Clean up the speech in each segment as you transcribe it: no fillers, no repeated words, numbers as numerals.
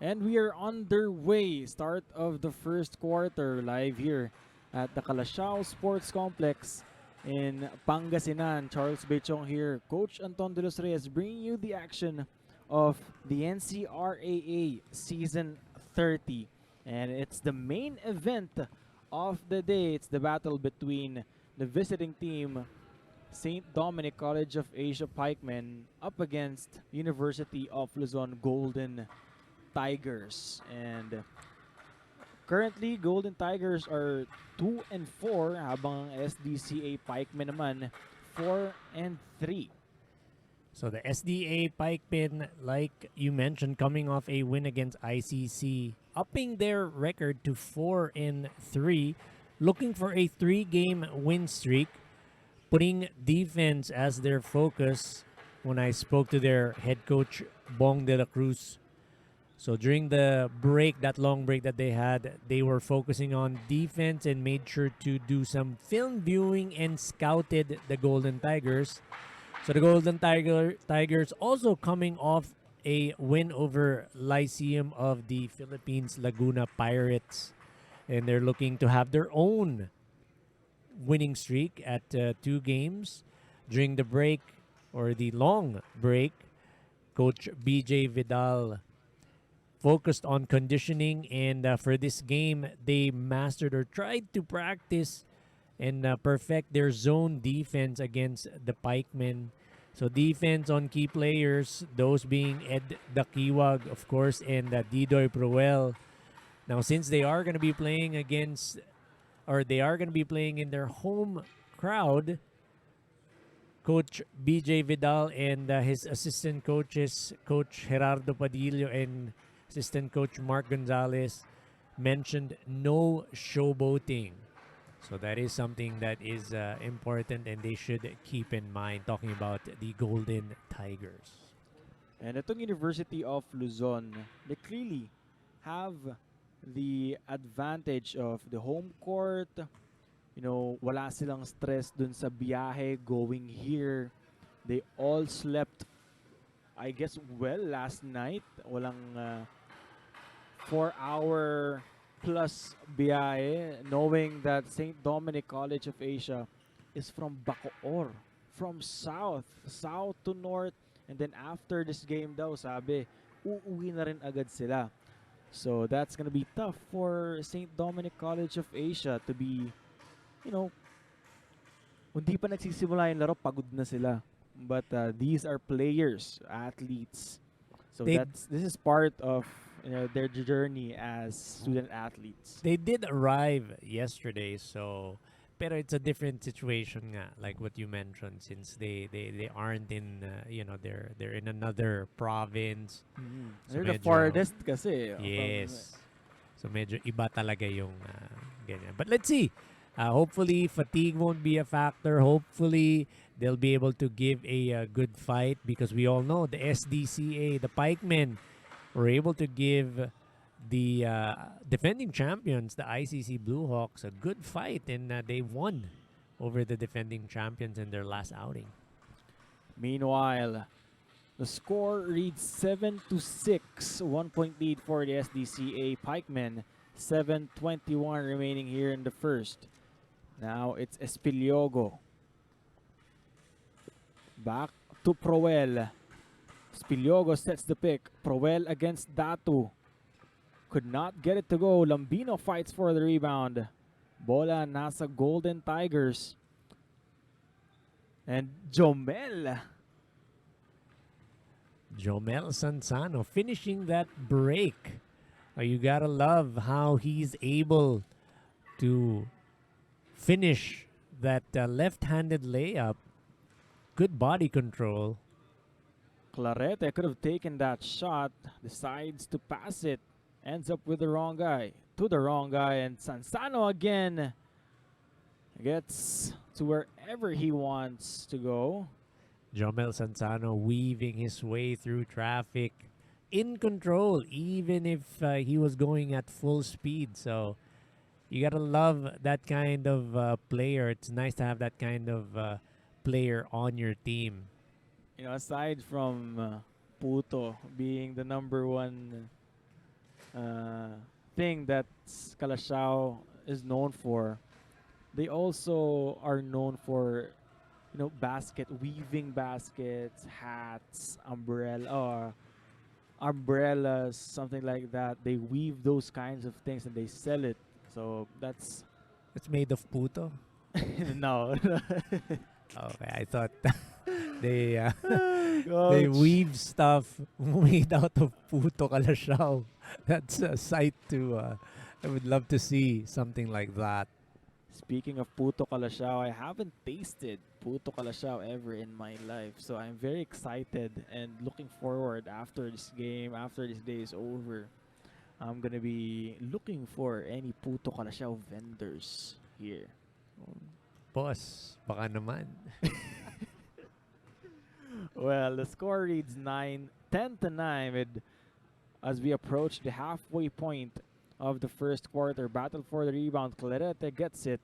And we are underway. Start of the first quarter live here at the Calasiao Sports Complex in Pangasinan. Charles Bechong here. Coach Anton De Los Reyes bringing you the action of the NCRAA Season 30. And it's the main event of the day. It's the battle between the visiting team St. Dominic College of Asia Pikemen up against University of Luzon Golden Tigers. And currently, Golden Tigers are 2 and 4 habang SDCA Pikemen naman 4 and 3. So the SDA Pikemen, like you mentioned, coming off a win against ICC, upping their record to 4 and 3, looking for a 3-game win streak, putting defense as their focus. When I spoke to their head coach Bong De La Cruz, so during the break, that long break that they had, they were focusing on defense and made sure to do some film viewing and scouted the Golden Tigers. So the Golden Tigers also coming off a win over Lyceum of the Philippines Laguna Pirates. And they're looking to have their own winning streak at 2 games. During the break, or the long break, Coach BJ Vidal focused on conditioning, and for this game, they mastered or tried to practice and perfect their zone defense against the Pikemen. So defense on key players, those being Ed Dakiwag, of course, and Didoy Proel. Now, since they are going to be playing against, or they are going to be playing in their home crowd, Coach BJ Vidal and his assistant coaches, Coach Gerardo Padillo and assistant coach Mark Gonzalez, mentioned no showboating. So that is something that is important and they should keep in mind, talking about the Golden Tigers. And itong University of Luzon, they clearly have the advantage of the home court. You know, wala silang stress dun sa biyahe going here. They all slept, I guess, well last night. Walang 4-hour plus biyahe, knowing that St. Dominic College of Asia is from Bacoor, from south to north, and then after this game daw, sabi, uuwi na rin agad sila. So that's gonna be tough for St. Dominic College of Asia to be, you know, hindi pa nagsisimula yung laro, pagod na sila. But these are players, athletes. So this is part of their journey as student athletes. They did arrive yesterday, so pero it's a different situation nga, like what you mentioned, since they aren't in they're in another province. So they're the farthest kasi. Yes. So medyo iba talaga yung ganyan. But let's see. Hopefully fatigue won't be a factor. Hopefully they'll be able to give a good fight, because we all know the SDCA, the Pikemen, were able to give the defending champions, the ICC Blue Hawks, a good fight, and they won over the defending champions in their last outing. Meanwhile, the score reads 7-6, 1-point lead for the SDCA Pikemen. 7:21 remaining here in the first. Now it's Espiliogo. Back to Proel. Espiliogo sets the pick. Proel against Datu. Could not get it to go. Lambino fights for the rebound. Bola nasa Golden Tigers. And Jomel Sansano finishing that break. You gotta love how he's able to finish that left-handed layup. Good body control. Clarete could have taken that shot. Decides to pass it. Ends up with the wrong guy. To the wrong guy. And Sansano again gets to wherever he wants to go. Jomel Sansano weaving his way through traffic, in control, even if he was going at full speed. So you gotta love that kind of player. It's nice to have that kind of player on your team. You know, aside from Puto being the number one uh, thing that Calasiao is known for. They also are known for basket weaving baskets, hats, umbrellas, something like that. They weave those kinds of things and they sell it. So that's It's made of puto. no. Okay, I thought they they Coach. weave stuff made out of puto kalasyaw. That's a sight to. I would love to see something like that. Speaking of puto kalashao, I haven't tasted puto kalashao ever in my life. So I'm very excited and looking forward after this game, after this day is over. I'm gonna be looking for any puto kalashao vendors here. Boss, baka naman. Well, the score reads 10-9 as we approach the halfway point of the first quarter. Battle for the rebound. Clarete gets it.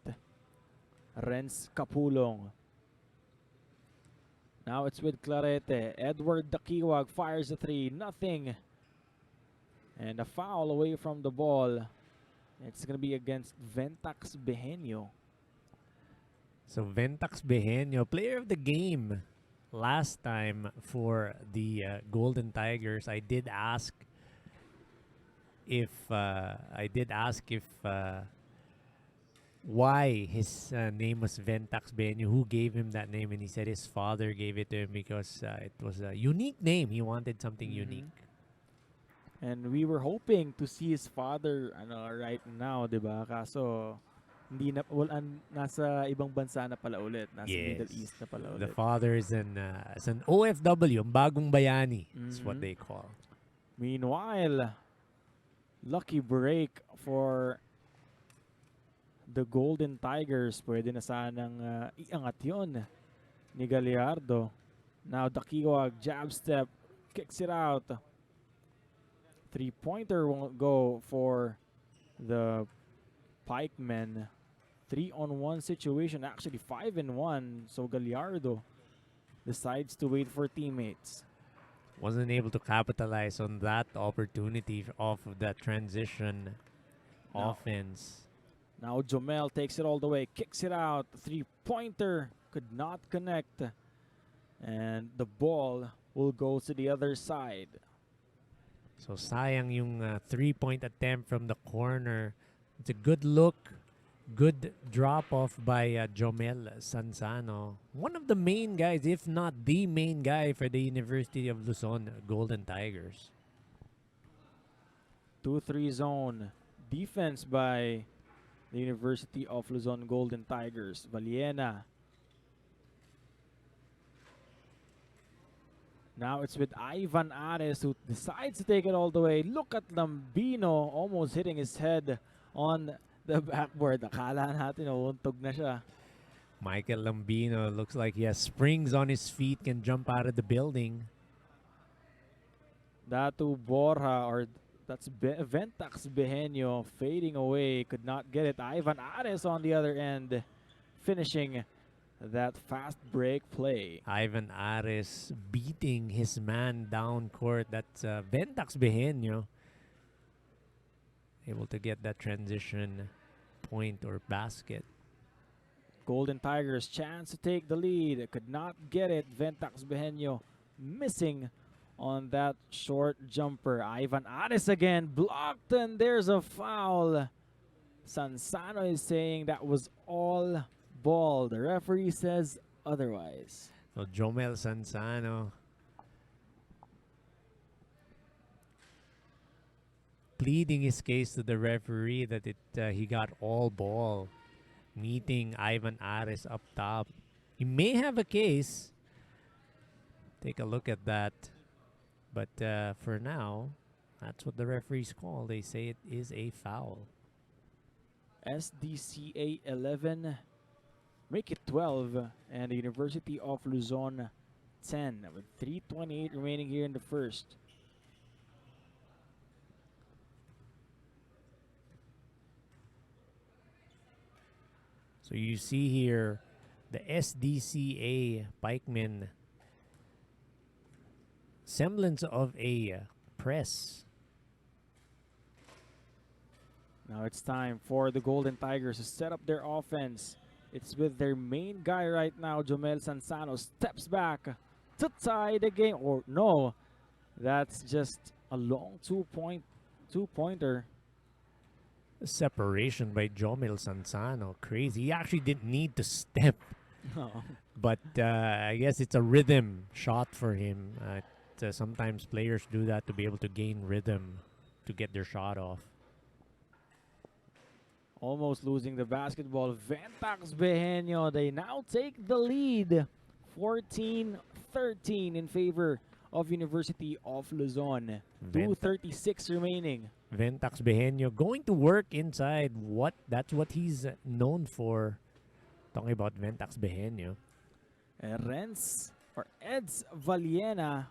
Renz Capulong. Now it's with Clarete. Edward Dakiwag fires a three. Nothing. And a foul away from the ball. It's going to be against Ventax Behenio. So Ventax Behenio, player of the game last time for the Golden Tigers. I did ask if why his name was Ventax Behenio, who gave him that name, and he said his father gave it to him because it was a unique name. He wanted something unique. And we were hoping to see his father right now, 'di ba? Kaso hindi na nasa ibang bansa na pala ulit, nasa Middle East na pala ulit. The father is an OFW, ang bagong bayani. That's what they call. Meanwhile, lucky break for the Golden Tigers. Pwede na sanang iangat yun ni Gallardo. Now Dakiwag, jab step, kicks it out. Three-pointer won't go for the Pikemen. 3-on-1 situation, actually 5-1. So Gallardo decides to wait for teammates. Wasn't able to capitalize on that opportunity off of that transition offense. Now Jomel takes it all the way, kicks it out. Three-pointer could not connect. And the ball will go to the other side. So sayang yung 3-point attempt from the corner. It's a good look, good drop off by Jomel Sansano. One of the main guys, if not the main guy for the University of Luzon Golden Tigers. 2-3 zone defense by the University of Luzon Golden Tigers. Valiena. Now it's with Ivan Ares who decides to take it all the way. Look at Lambino almost hitting his head on the backboard. Akala natin untog na siya. Michael Lambino looks like he has springs on his feet, can jump out of the building. Datu Borja, or that's Ventax Behenio fading away. Could not get it. Ivan Ares on the other end finishing that fast break play. Ivan Ares beating his man down court. That's Ventax Behenio. Able to get that transition point or basket. Golden Tigers chance to take the lead. Could not get it. Ventax Behenio missing on that short jumper. Ivan Ares again blocked, and there's a foul. Sansano is saying that was all ball. The referee says otherwise. So Jomel Sansano pleading his case to the referee that he got all ball, meeting Ivan Ares up top. He may have a case. Take a look at that. But for now, that's what the referees call. They say it is a foul. SDCA 11, make it 12, and the University of Luzon 10 with 3:28 remaining here in the first. So you see here the SDCA Pikemen, semblance of a press. Now it's time for the Golden Tigers to set up their offense. It's with their main guy right now, Jomel Sansano, steps back to tie the game. Or no, that's just a long two-pointer. Separation by Jomel Sansano. Crazy. He actually didn't need to step. No. But I guess it's a rhythm shot for him. Sometimes players do that to be able to gain rhythm to get their shot off. Almost losing the basketball. Ventax Behenio, they now take the lead. 14-13 in favor of University of Luzon. 2:36 remaining. Ventax Behenio going to work inside. That's what he's known for. Talking about Ventax Behenio. Eds Valiena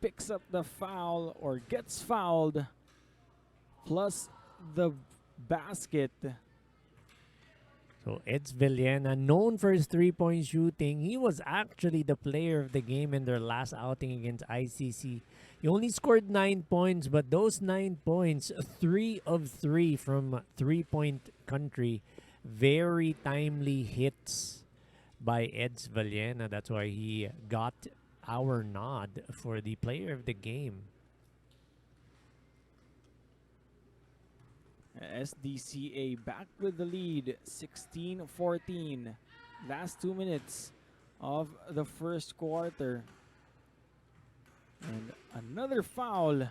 picks up the foul or gets fouled. Plus the basket. So Eds Villena, known for his three-point shooting, he was actually the player of the game in their last outing against ICC. He only scored 9 points, but those 9 points, 3 of 3 from three-point country, very timely hits by Eds Villena. That's why he got our nod for the player of the game. SDCA back with the lead, 16-14. Last 2 minutes of the first quarter. And another foul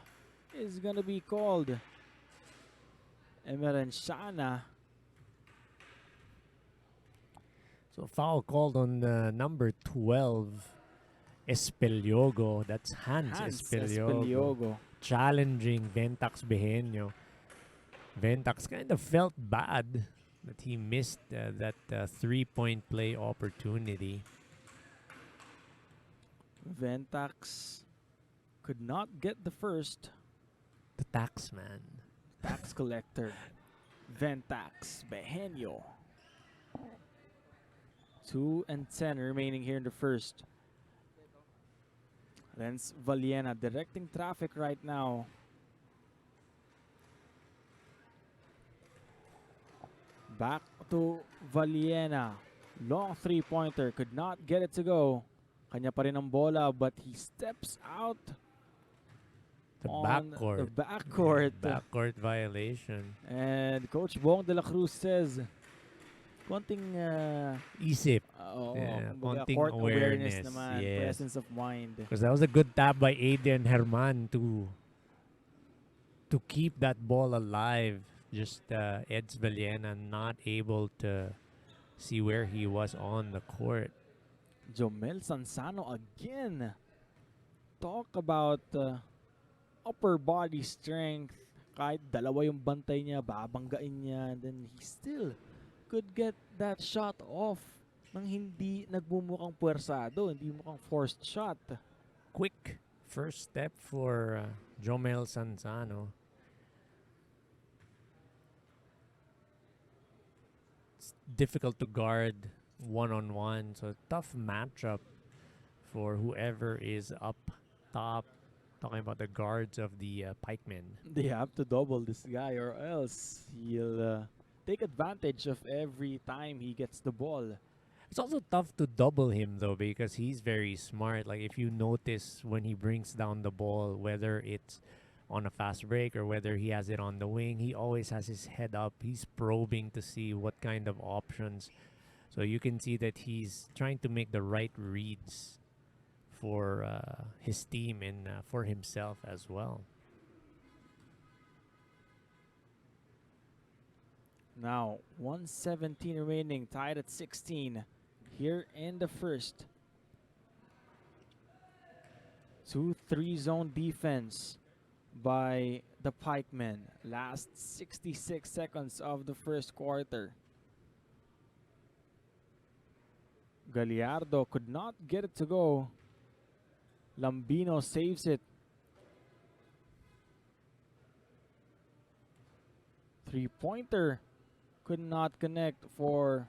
is going to be called. Emerenshana. So foul called on number 12, Espeliogo. That's Hans Espeliogo. Challenging Ventax Behenio. Ventax kind of felt bad that he missed that three-point play opportunity. Ventax could not get the first. The tax man. Tax collector. Ventax Behenio. 2 and 10 remaining here in the first. Renz Valiena directing traffic right now. Back to Valiena. Long three-pointer. Could not get it to go. Kanya pa rin ang bola, but he steps out The on backcourt. the backcourt. Backcourt violation. And Coach Bong de la Cruz says, konting Isip. kumbaga, konting court awareness awareness, naman, yes. presence of mind. Because that was a good tap by Adrian Herman to keep that ball alive. Just Eds Villena not able to see where he was on the court. Jomel Sansano again. Talk about upper body strength. Kahit dalawa yung bantay niya, babanggain niya. And then he still could get that shot off nang hindi nagmumukhang puwersado, hindi mukhang forced shot. Quick first step for Jomel Sansano. It's difficult to guard one-on-one, so tough matchup for whoever is up top. Talking about the guards of the pikemen. They have to double this guy or else he'll take advantage of every time he gets the ball. It's also tough to double him though because he's very smart. Like if you notice when he brings down the ball, whether it's on a fast break or whether he has it on the wing, he always has his head up. He's probing to see what kind of options. So you can see that he's trying to make the right reads for his team and for himself as well. Now, 1:17 remaining, tied at 16 here in the first. 2-3 zone defense by the pikemen. Last 66 seconds of the first quarter. Gallardo could not get it to go. Lambino saves it. Three-pointer could not connect for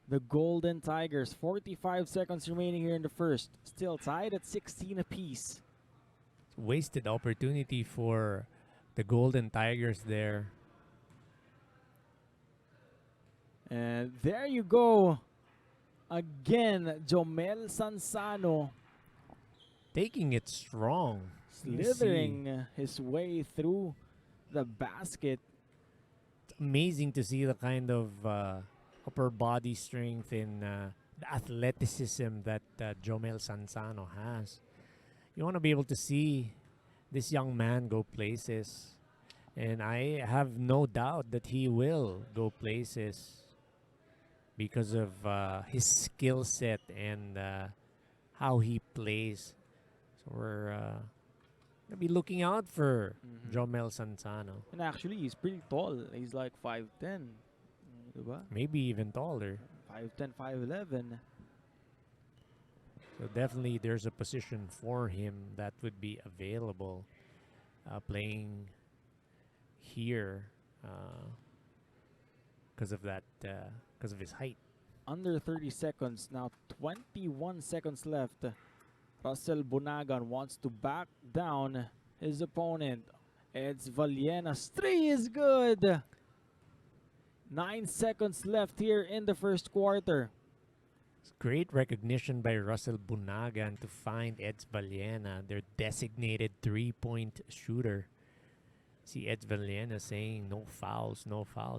the Golden Tigers. 45 seconds remaining here in the first. Still tied at 16 apiece. Wasted opportunity for the Golden Tigers there. And there you go. Again, Jomel Sansano Taking it strong. You see, slithering his way through the basket. it's amazing to see the kind of upper body strength and the athleticism that Jomel Sansano has. You want to be able to see this young man go places. And I have no doubt that he will go places because of his skill set and how he plays. So we're gonna be looking out for Jomel Sansano. And actually, he's pretty tall. He's like 5'10". Diba? Maybe even taller. 5'10", 5'11". So definitely there's a position for him that would be available playing here because of that, because of his height. Under 30 seconds. Now 21 seconds left. Russell Bunagan wants to back down his opponent. It's Valiena's three is good. 9 seconds left here in the first quarter. It's great recognition by Russell Bunagan to find Eds Valiena, their designated three-point shooter. See Eds Valiena saying no fouls,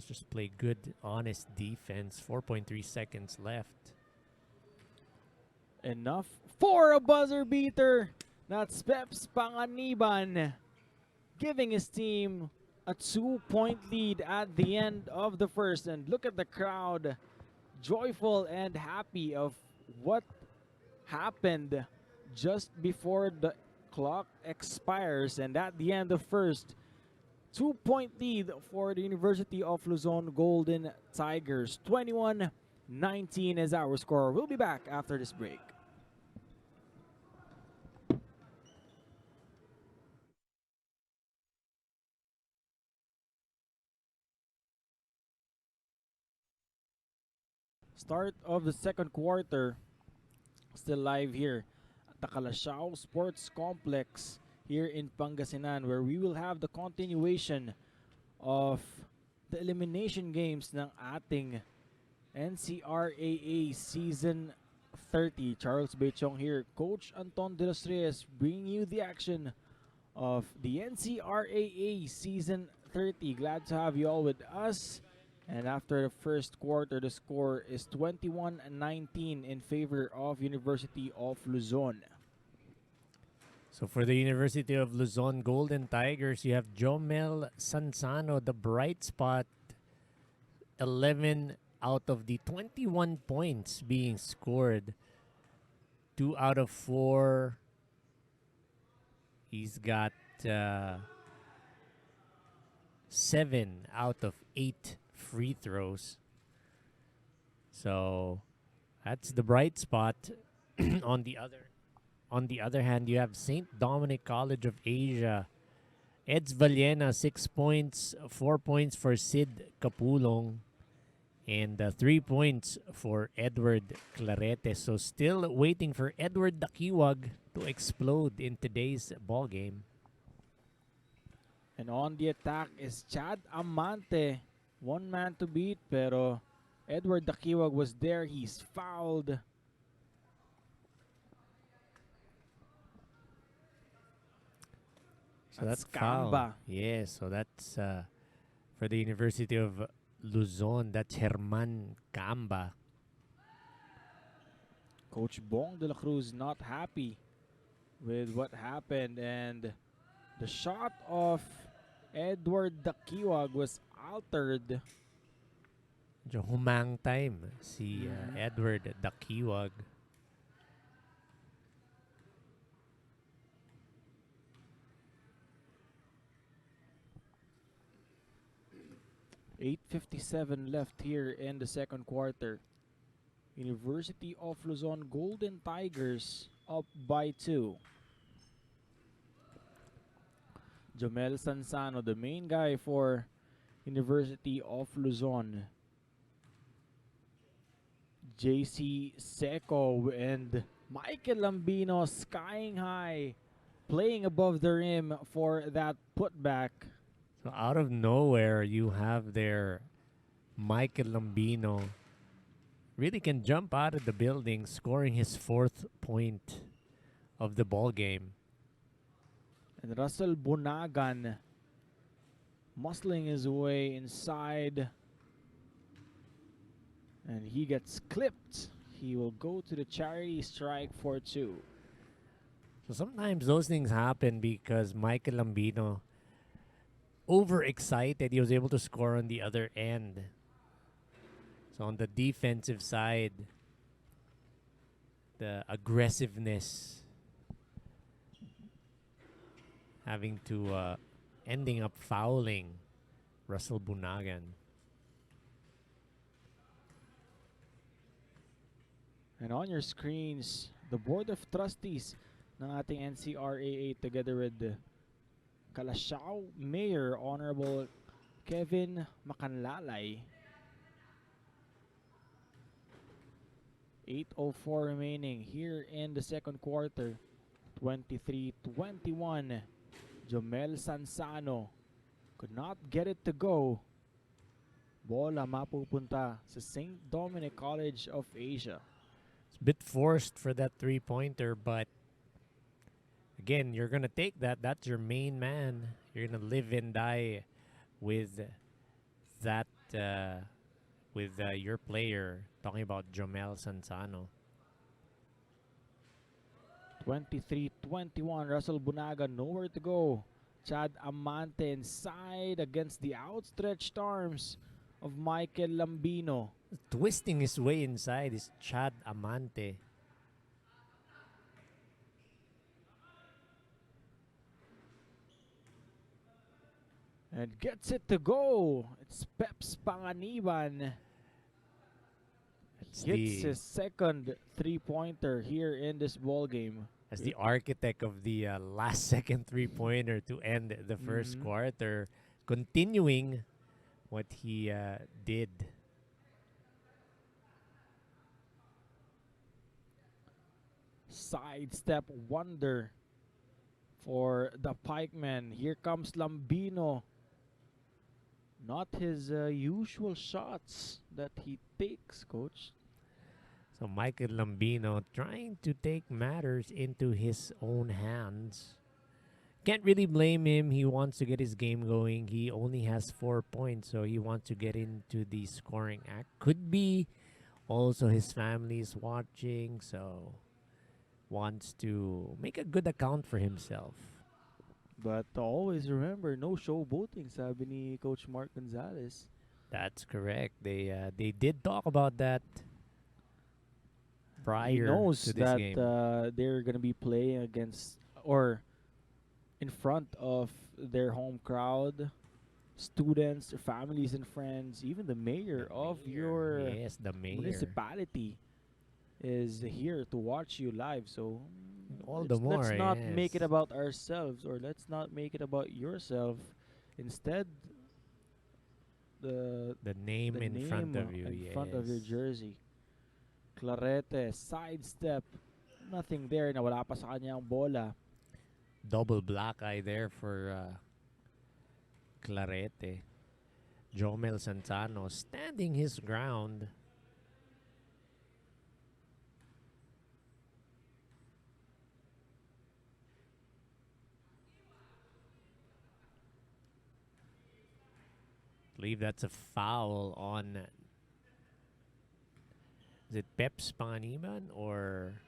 just play good, honest defense. 4.3 seconds left. Enough for a buzzer beater. That's Peps Panganiban giving his team a 2-point lead at the end of the first. And look at the crowd, joyful and happy of what happened just before the clock expires. And at the end of first, 2-point lead for the University of Luzon Golden Tigers. 21-19 is our score. We'll be back after this break. Start of the second quarter. Still live here at the Calasiao Sports Complex here in Pangasinan, where we will have the continuation of the elimination games ng ating NCRAA Season 30. Charles Bechong here. Coach Anton De Los Reyes bringing you the action of the NCRAA Season 30. Glad to have you all with us. And after the first quarter, the score is 21-19 in favor of University of Luzon. So for the University of Luzon Golden Tigers, you have Jomel Sansano, the bright spot. 11 out of the 21 points being scored. 2 out of 4. He's got 7 out of 8 free throws. So that's the bright spot. On the other hand, you have St. Dominic College of Asia. Eds Valiena, 6 points, 4 points for Sid Capulong, and 3 points for Edward Clarete. So still waiting for Edward Dakiwag to explode in today's ball game. And on the attack is Chad Amante. One man to beat, pero Edward Dakiwag was there. He's fouled. So that's Kamba. foul. Yeah, so that's for the University of Luzon. That's Herman Kamba. Coach Bong de la Cruz not happy with what happened, and the shot of Edward Dakiwag was altered. Medyo humang time si Edward Dakiwag. 8:57 left here in the second quarter. University of Luzon Golden Tigers up by 2. Jomel Sansano, the main guy for University of Luzon. JC Seco and Michael Lambino skying high, playing above the rim for that putback. So out of nowhere, you have their Michael Lambino really can jump out of the building, scoring his 4th point of the ball game. And Russell Bunagan muscling his way inside. And he gets clipped. He will go to the charity strike for 2. So sometimes those things happen because Michael Lambino, overexcited, he was able to score on the other end. So on the defensive side, the aggressiveness having to ending up fouling Russell Bunagan. And on your screens, the Board of Trustees ng ating NCRAA together with the Calasiao Mayor Honorable Kevin Macanlalay. 8:04 remaining here in the second quarter. 23-21. Jomel Sansano could not get it to go. Bola mapupunta sa St. Dominic College of Asia. It's a bit forced for that 3-pointer, but again, you're going to take that. That's your main man. You're going to live and die with that, with your player. Talking about Jomel Sansano. 23-21. Russell Bunaga nowhere to go. Chad Amante inside against the outstretched arms of Michael Lambino. Twisting his way inside is Chad Amante. And gets it to go. It's Peps Panganiban. Hits his second 3-pointer here in this ball game. As the architect of the last second 3-pointer to end the first quarter, continuing what he did. Sidestep wonder for the Pikemen. Here comes Lambino. Not his usual shots that he takes, coach. So Michael Lambino trying to take matters into his own hands. Can't really blame him. He wants to get his game going. He only has 4 points, so he wants to get into the scoring act. Could be also his family is watching, so wants to make a good account for himself. But always remember, no showboating, sabi ni Coach Mark Gonzalez. That's correct. They did talk about that prior He knows to this that game. they're going to be playing against or in front of their home crowd, students, their families and friends, even the mayor of your yes, the mayor. municipality is here to watch you live. So All the more, let's not make it yes. about ourselves, or let's not make it about yourself. Instead, the The name in front of you, in yes. front of your jersey. Clarete, sidestep. Nothing there. Nawala pa sa kanya ang bola. Double black eye there for Clarete. Jomel Santano standing his ground. I believe that's a foul on. Is it Peps Panganiban or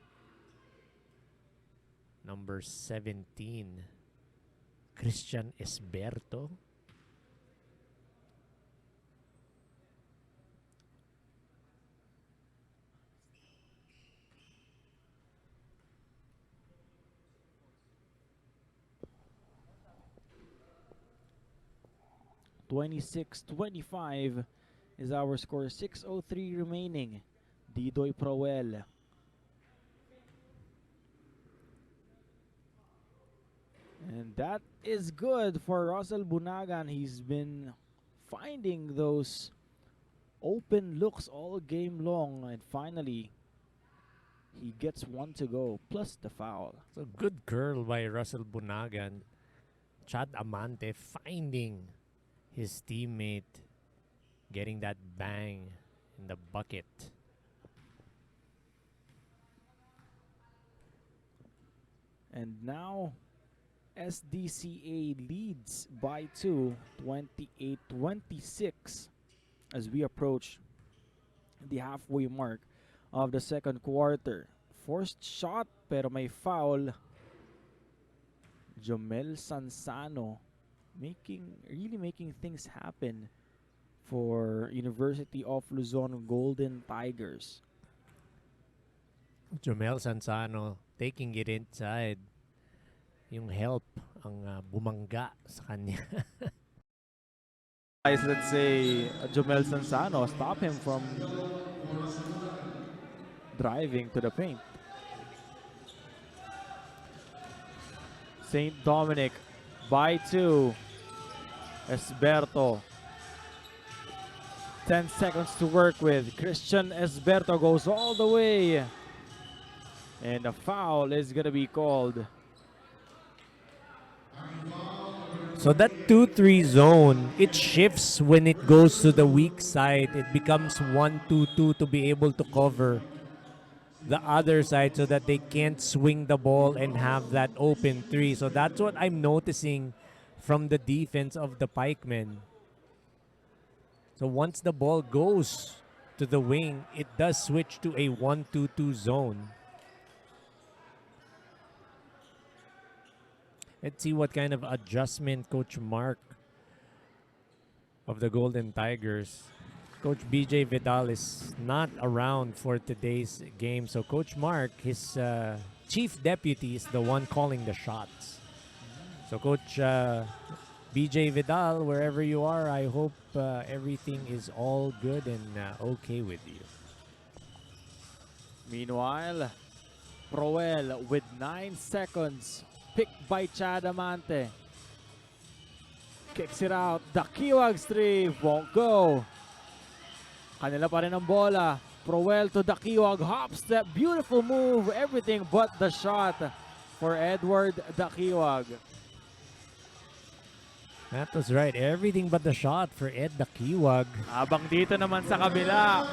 number 17, Christian Esberto? $26-25 is our score. 6:03 remaining. Didoy Proel. And that is good for Russell Bunagan. He's been finding those open looks all game long, and finally he gets one to go, plus the foul. So good curl by Russell Bunagan. Chad Amante finding his teammate getting that bang in the bucket. And now SDCA leads by 2, 28-26 as we approach the halfway mark of the second quarter. Forced shot pero may foul. Jomel Sansano really making things happen for University of Luzon Golden Tigers. Jomel Sansano taking it inside. Yung help ang bumangga sa kanya. Let's say Jomel Sansano stop him from driving to the paint. St. Dominic by 2. Esberto. 10 seconds to work with. Christian Esberto goes all the way. And a foul is going to be called. So that 2-3 zone, it shifts when it goes to the weak side. It becomes 1-2-2 to be able to cover the other side so that they can't swing the ball and have that open 3. So that's what I'm noticing from the defense of the Pikemen. So once the ball goes to the wing, it does switch to a 1-2-2 zone. Let's see what kind of adjustment Coach Mark of the Golden Tigers. Coach BJ Vidal is not around for today's game. So Coach Mark, his chief deputy, is the one calling the shots. So Coach BJ Vidal, wherever you are, I hope everything is all good and okay with you. Meanwhile, Proel with 9 seconds. Picked by Chadamante. Kicks it out. Dakiwag's 3 won't go. Kanila pa rin ang bola. Proel to Dakiwag. Hop step. Beautiful move. Everything but the shot for Edward Dakiwag. That was right. Everything but the shot for Ed Dakiwag. Habang dito naman sa kabila.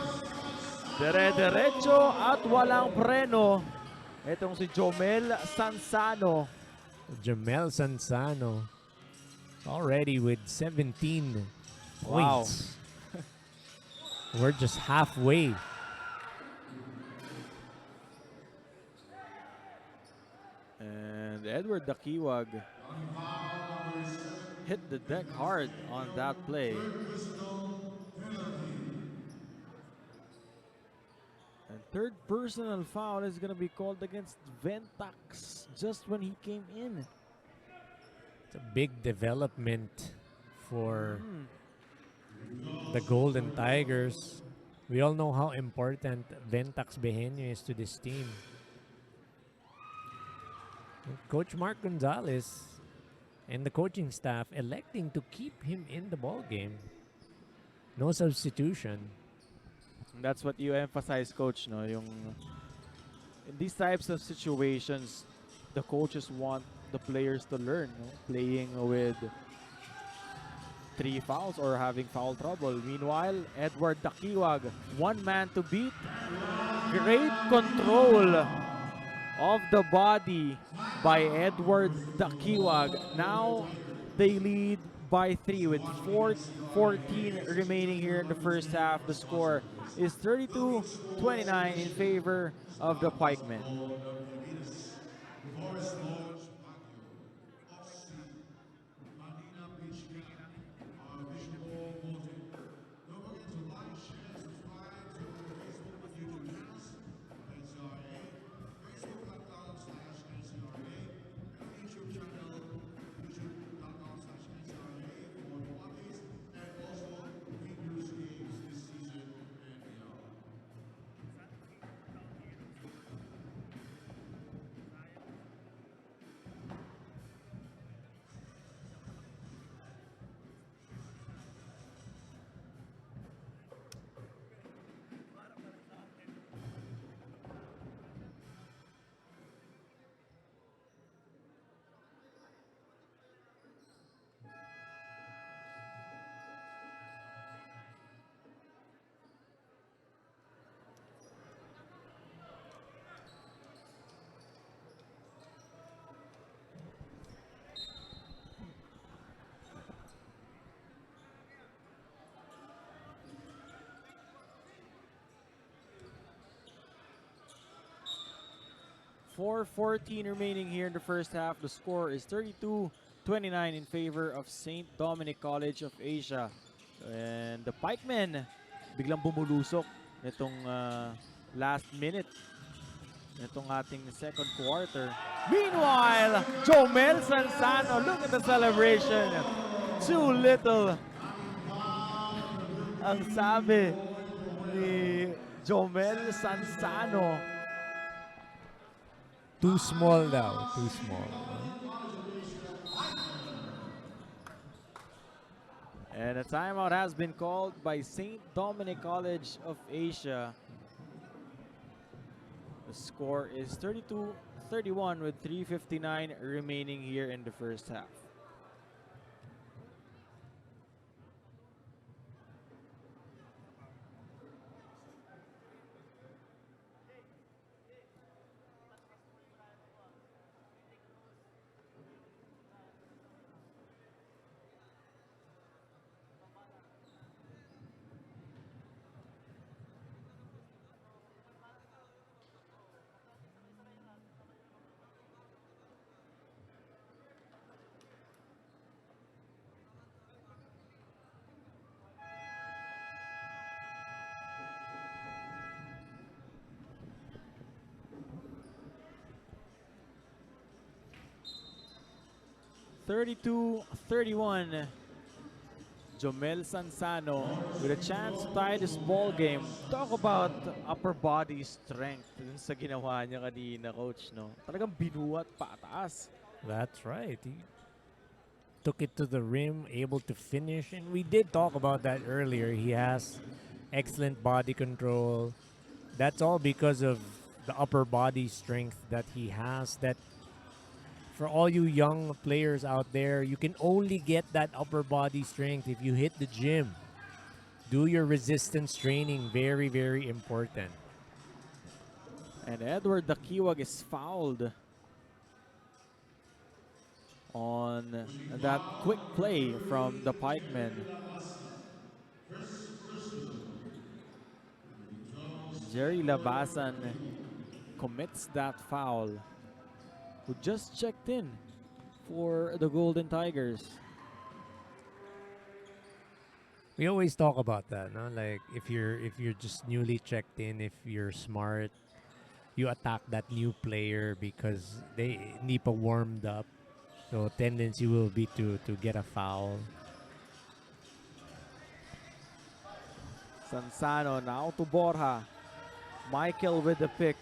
Dire-derecho at walang preno. Itong si Jomel Sansano. Jamel Sansano already with 17 Wow. points. We're just halfway. And Edward Dakiwag hit the deck hard on that play. And third personal foul is going to be called against Ventax just when he came in. It's a big development for the Golden Tigers. We all know how important Ventax Behenio is to this team. Coach Mark Gonzalez and the coaching staff electing to keep him in the ball game. No substitution. That's what you emphasize, Coach. No, in these types of situations, the coaches want the players to learn. No? Playing with 3 fouls or having foul trouble. Meanwhile, Edward Dakiwag, one man to beat. Great control of the body by Edward Dakiwag. Now they lead by 3 with 14 remaining here in the first half. The score is 32-29 in favor of the Pikemen. 4:14 remaining here in the first half. The score is 32-29 in favor of St. Dominic College of Asia. And the Pikemen biglang bumulusok nitong last minute nitong ating second quarter. Meanwhile, Jomel Sansano, look at the celebration. Too little. Ang sabi ni Jomel Sansano. Too small daw. Too small. And a timeout has been called by St. Dominic College of Asia. The score is 32-31 with 3:59 remaining here in the first half. (32-31). Jomel Sansano with a chance to tie this ball game. Talk about upper body strength dun sa ginawa niya kanina, coach, no? Talagang binuhat pataas. That's right. He took it to the rim, able to finish, and we did talk about that earlier. He has excellent body control. That's all because of the upper body strength that he has. That for all you young players out there, you can only get that upper body strength if you hit the gym. Do your resistance training. Very, very important. And Edward Dakiwag is fouled on that quick play from the Pikemen. Jerry Labasan commits that foul, who just checked in for the Golden Tigers. We always talk about that, no? Like if you're just newly checked in, if you're smart, you attack that new player because they hindi pa warmed up. So tendency will be to get a foul. Sansano now to Borja. Michael with the pick.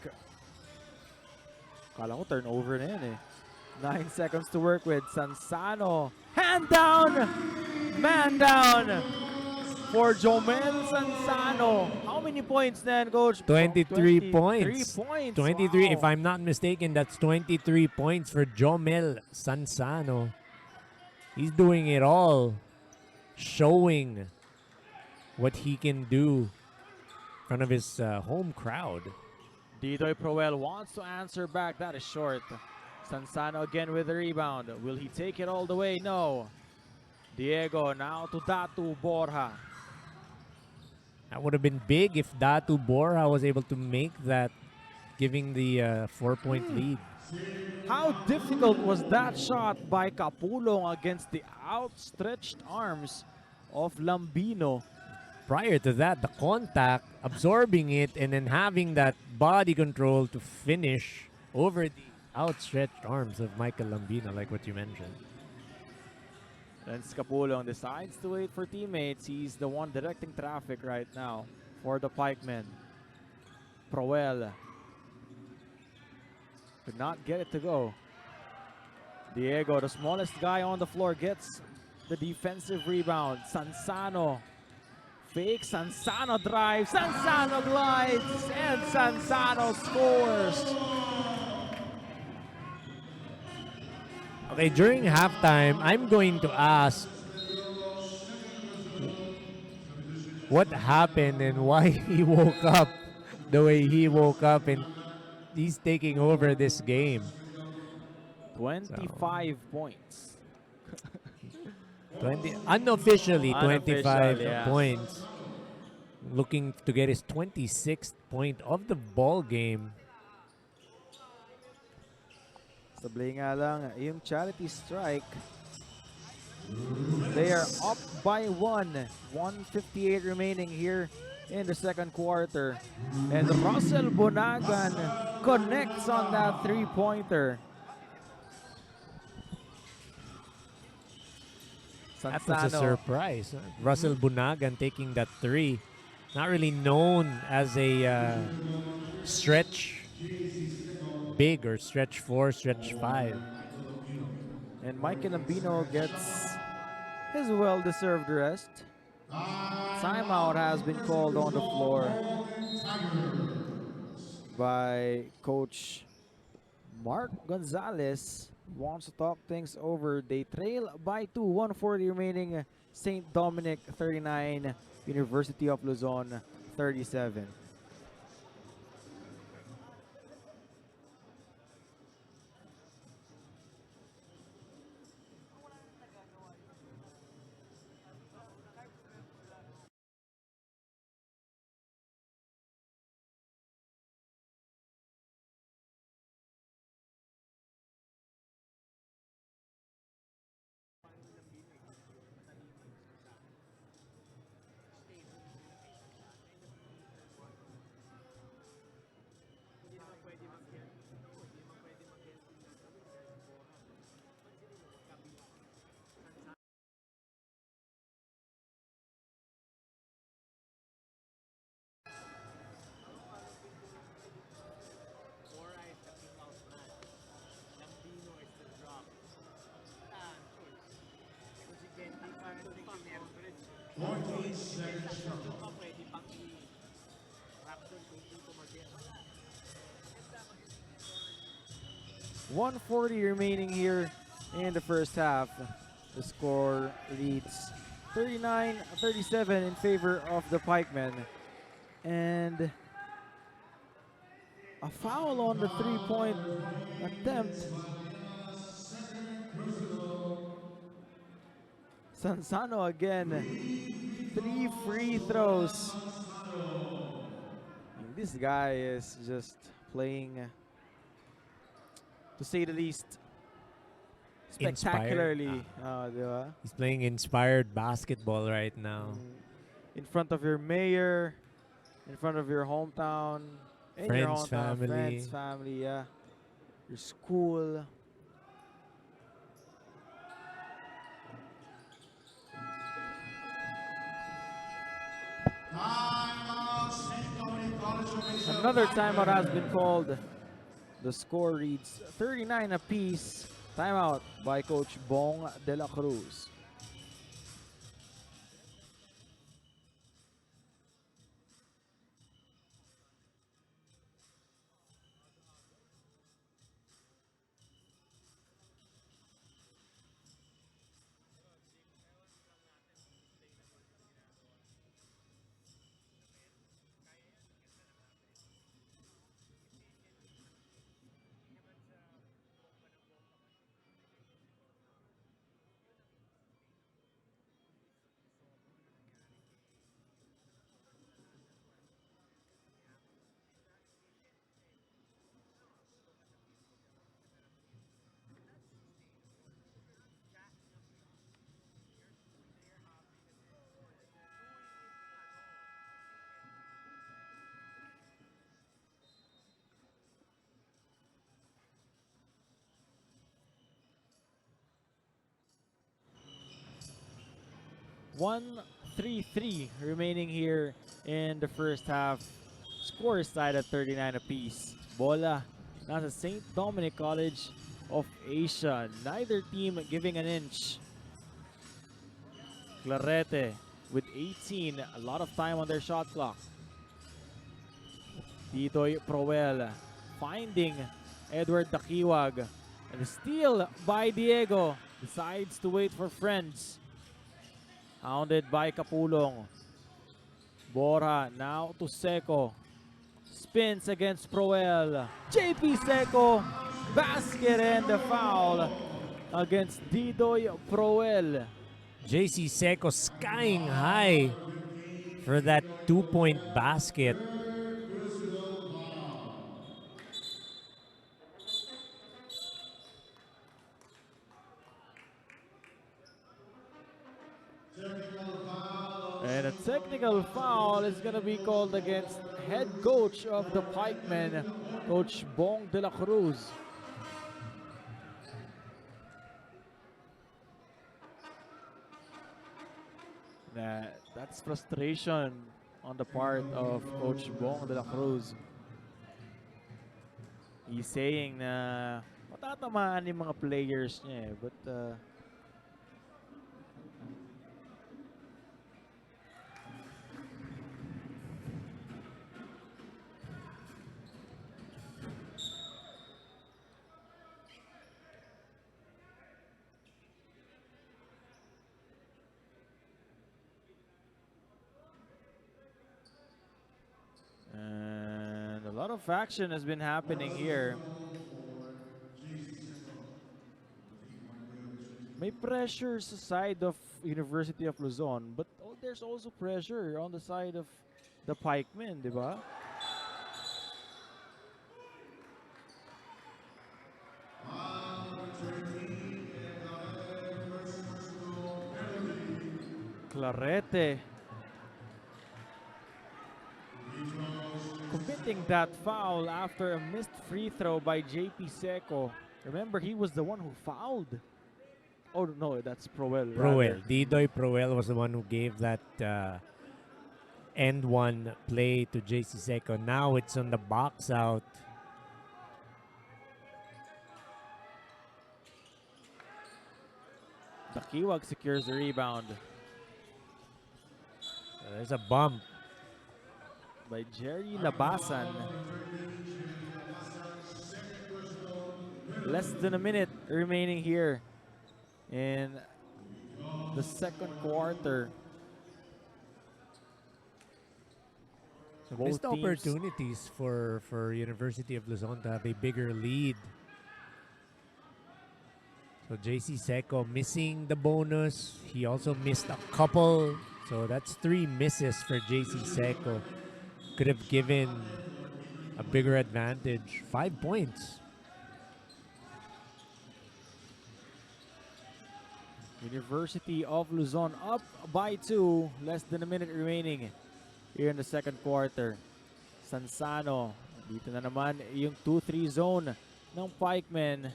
Kala ko turnover na yan eh. 9 seconds to work with. Sansano. Hand down! Man down! For Jomel Sansano. How many points then, Coach? 23 points. 3 points. 23, wow. if I'm not mistaken, that's 23 points for Jomel Sansano. He's doing it all. Showing what he can do in front of his home crowd. Didoy Proel wants to answer back. That is short. Sansano again with the rebound. Will he take it all the way? No. Diego now to Datu Borja. That would have been big if Datu Borja was able to make that, giving the 4-point lead. How difficult was that shot by Capulong against the outstretched arms of Lambino? Prior to that, the contact, absorbing it, and then having that body control to finish over the outstretched arms of Michael Lambino, like what you mentioned. And Capulong decides to wait for teammates. He's the one directing traffic right now for the Pikemen. Proel could not get it to go. Diego, the smallest guy on the floor, gets the defensive rebound. Sansano fake, Sansano drives, Sansano glides, and Sansano scores. Okay, during halftime, I'm going to ask what happened and why he woke up the way he woke up, and he's taking over this game. 25 points. 25 yeah. points. Looking to get his 26th point of the ball game. Sablay nga lang, yung charity strike. They are up by 158 remaining here in the second quarter. And Russell Bonagan connects on that three-pointer. That was a Sansano. surprise. Russell Bunagan taking that three. Not really known as a stretch big or stretch 4, stretch 5. And Mike Lambino gets his well-deserved rest. Timeout has been called on the floor by Coach Mark Gonzalez. Wants to talk things over. They trail by 2, 140 remaining. St. Dominic 39, University of Luzon 37. .140 remaining here in the first half. The score reads 39-37 in favor of the Pikemen. And a foul on the three-point attempt. Sansano again. 3 free throws. And this guy is just playing, to say the least, spectacularly. Diba? He's playing inspired basketball right now. In front of your mayor, in front of your hometown, in your Friends, hometown, family. friends, family, yeah. Your school. Another timeout has been called. The score reads 39 apiece. Timeout by Coach Bong De La Cruz. One 3-3 remaining here in the first half. Score is tied at 39 apiece. Bola nasa St. Dominic College of Asia. Neither team giving an inch. Clarete with 18. A lot of time on their shot clock. Titoy Proel finding Edward Dakiwag. And steal by Diego. Decides to wait for friends. Hounded by Kapulong. Bora now to Seco. Spins against Proel. JP Seco. Basket and the foul against Didoy Proel. JC Seco skying high for that 2-point basket. And a technical foul is going to be called against head coach of the Pikemen, Coach Bong de la Cruz. That's frustration on the part of Coach Bong de la Cruz. He's saying na matatamaan yung mga players niya but and a lot of action has been happening here. May pressure sa side of University of Luzon, but there's also pressure on the side of the Pikemen, di ba? Clarete committing that foul after a missed free throw by JP Seco. Remember, he was the one who fouled. Oh no, that's Proel. Proel. Didoy Proel was the one who gave that end one play to JC Seco. Now it's on the box out. Takiwag secures the rebound. There's a bump By Jerry Labasan. Less than a minute remaining here in the second quarter. So Both missed teams- opportunities for University of Luzon to have a bigger lead. So JC Seco missing the bonus. He also missed a couple. So that's 3 misses for JC Seco. Could have given a bigger advantage. 5 points. University of Luzon up by 2. Less than a minute remaining here in the second quarter. Sansano. Dito na naman yung 2-3 zone ng Pikemen.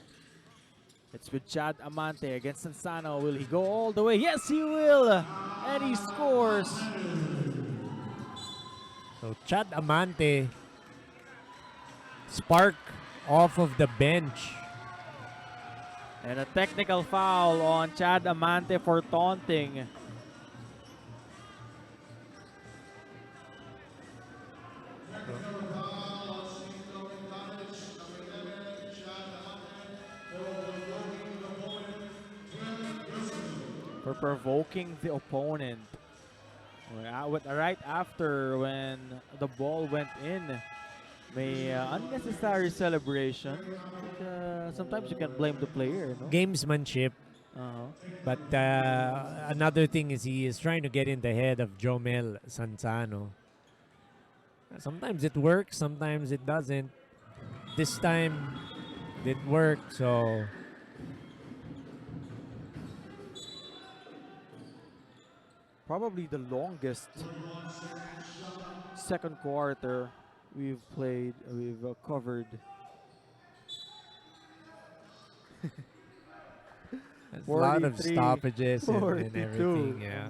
It's with Chad Amante against Sansano. Will he go all the way? Yes, he will! And he scores! So Chad Amante spark off of the bench. And a technical foul on Chad Amante for taunting. For provoking the opponent. Right after when the ball went in, may unnecessary celebration. But, sometimes you can blame the player, no? Gamesmanship. But another thing is he is trying to get in the head of Jomel Sansano. Sometimes it works, sometimes it doesn't. This time it worked, so Probably the longest second quarter we've covered. there's a lot of 43, stoppages and 42. everything. Yeah.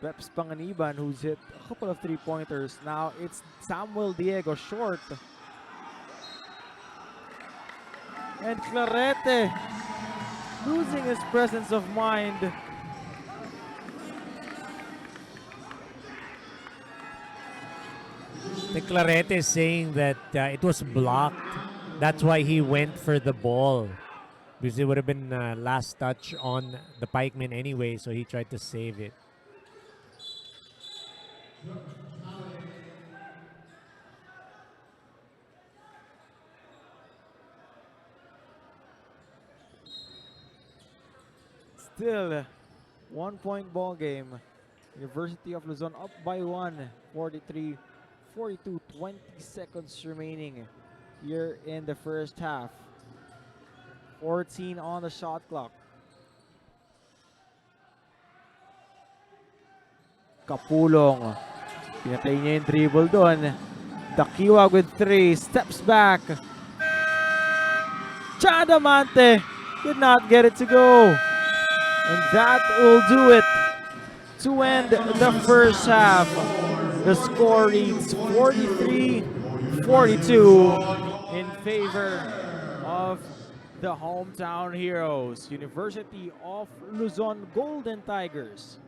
Reps Panganiban, who's hit a couple of 3-pointers. Now it's Samuel Diego short. And Clarete losing his presence of mind. The Clarete is saying that it was blocked. That's why he went for the ball. Because it would have been last touch on the Pikeman anyway, so he tried to save it. Still, 1-point ball game. University of Luzon up by 1, 43, 42, 20 seconds remaining here in the first half. 14 on the shot clock. Kapulong. Pinatay niya yung dribble doon. Dakiwag with 3. Steps back. Chadamante did not get it to go. And that will do it to end the first half. The score reads 43-42 in favor of the hometown heroes, University of Luzon Golden Tigers.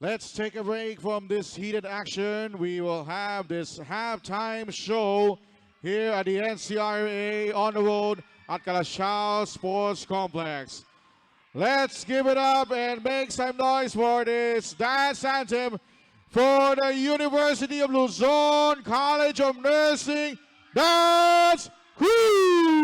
Let's take a break from this heated action. We will have this halftime show here at the NCRA on the road at Calashao Sports Complex. Let's give it up and make some noise for this dance anthem for the University of Luzon College of Nursing Dance Crew!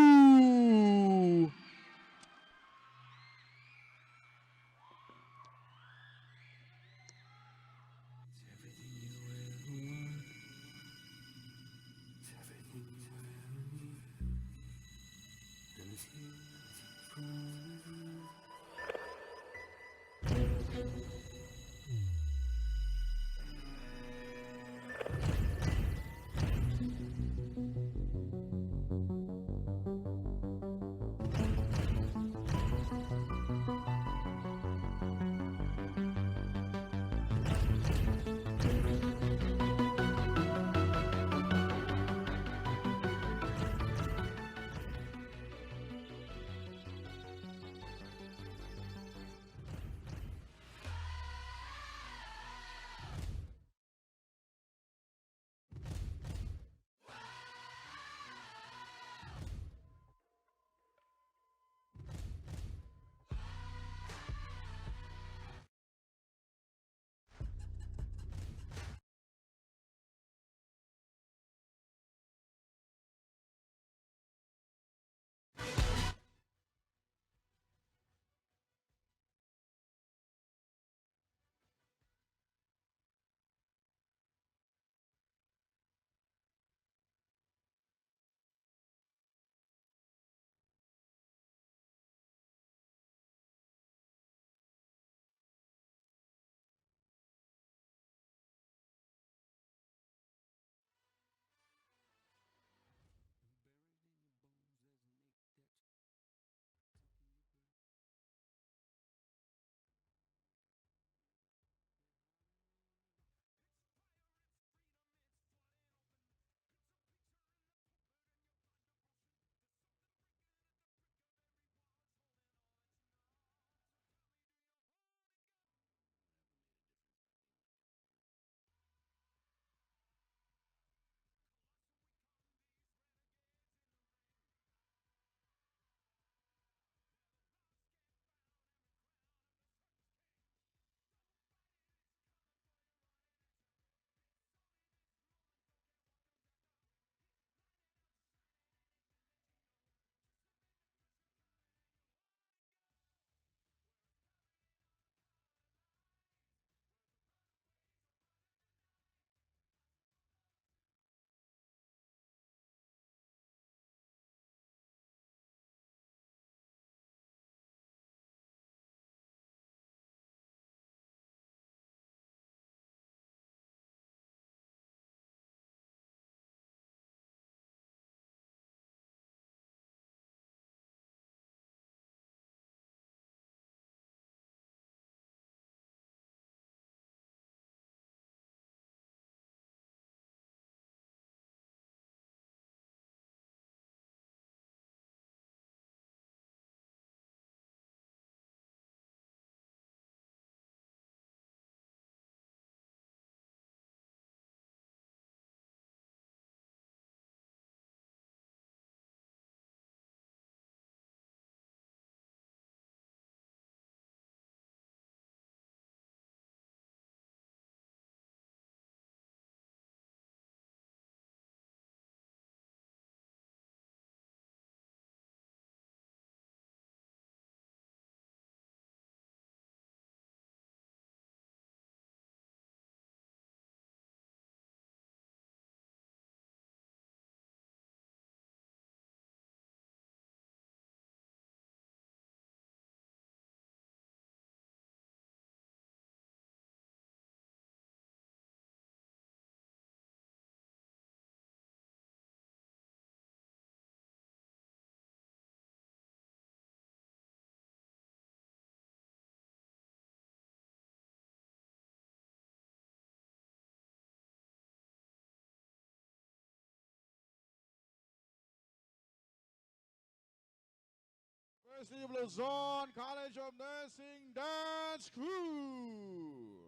University of Luzon College of Nursing Dance Crew.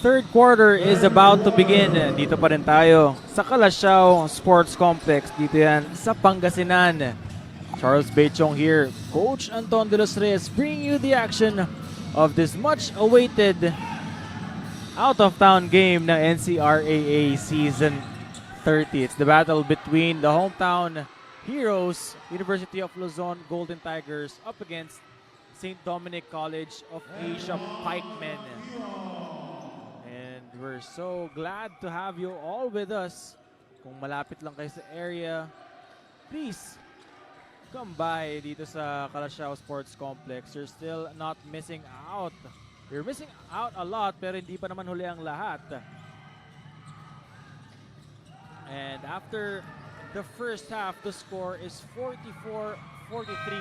Third quarter is about to begin. Dito pa rin tayo sa Calasiao Sports Complex. Dito yan sa Pangasinan. Charles Bechong here. Coach Anton de los Reyes bringing you the action of this much-awaited out-of-town game ng NCRAA Season 30. It's the battle between the hometown heroes, University of Luzon Golden Tigers, up against St. Dominic College of Asia Pikemen. And we're so glad to have you all with us. Kung malapit lang kayo sa area, please come by dito sa Calasiao Sports Complex. You're still not missing out. You're missing out a lot, pero hindi pa naman huli ang lahat. And after the first half, the score is 44-43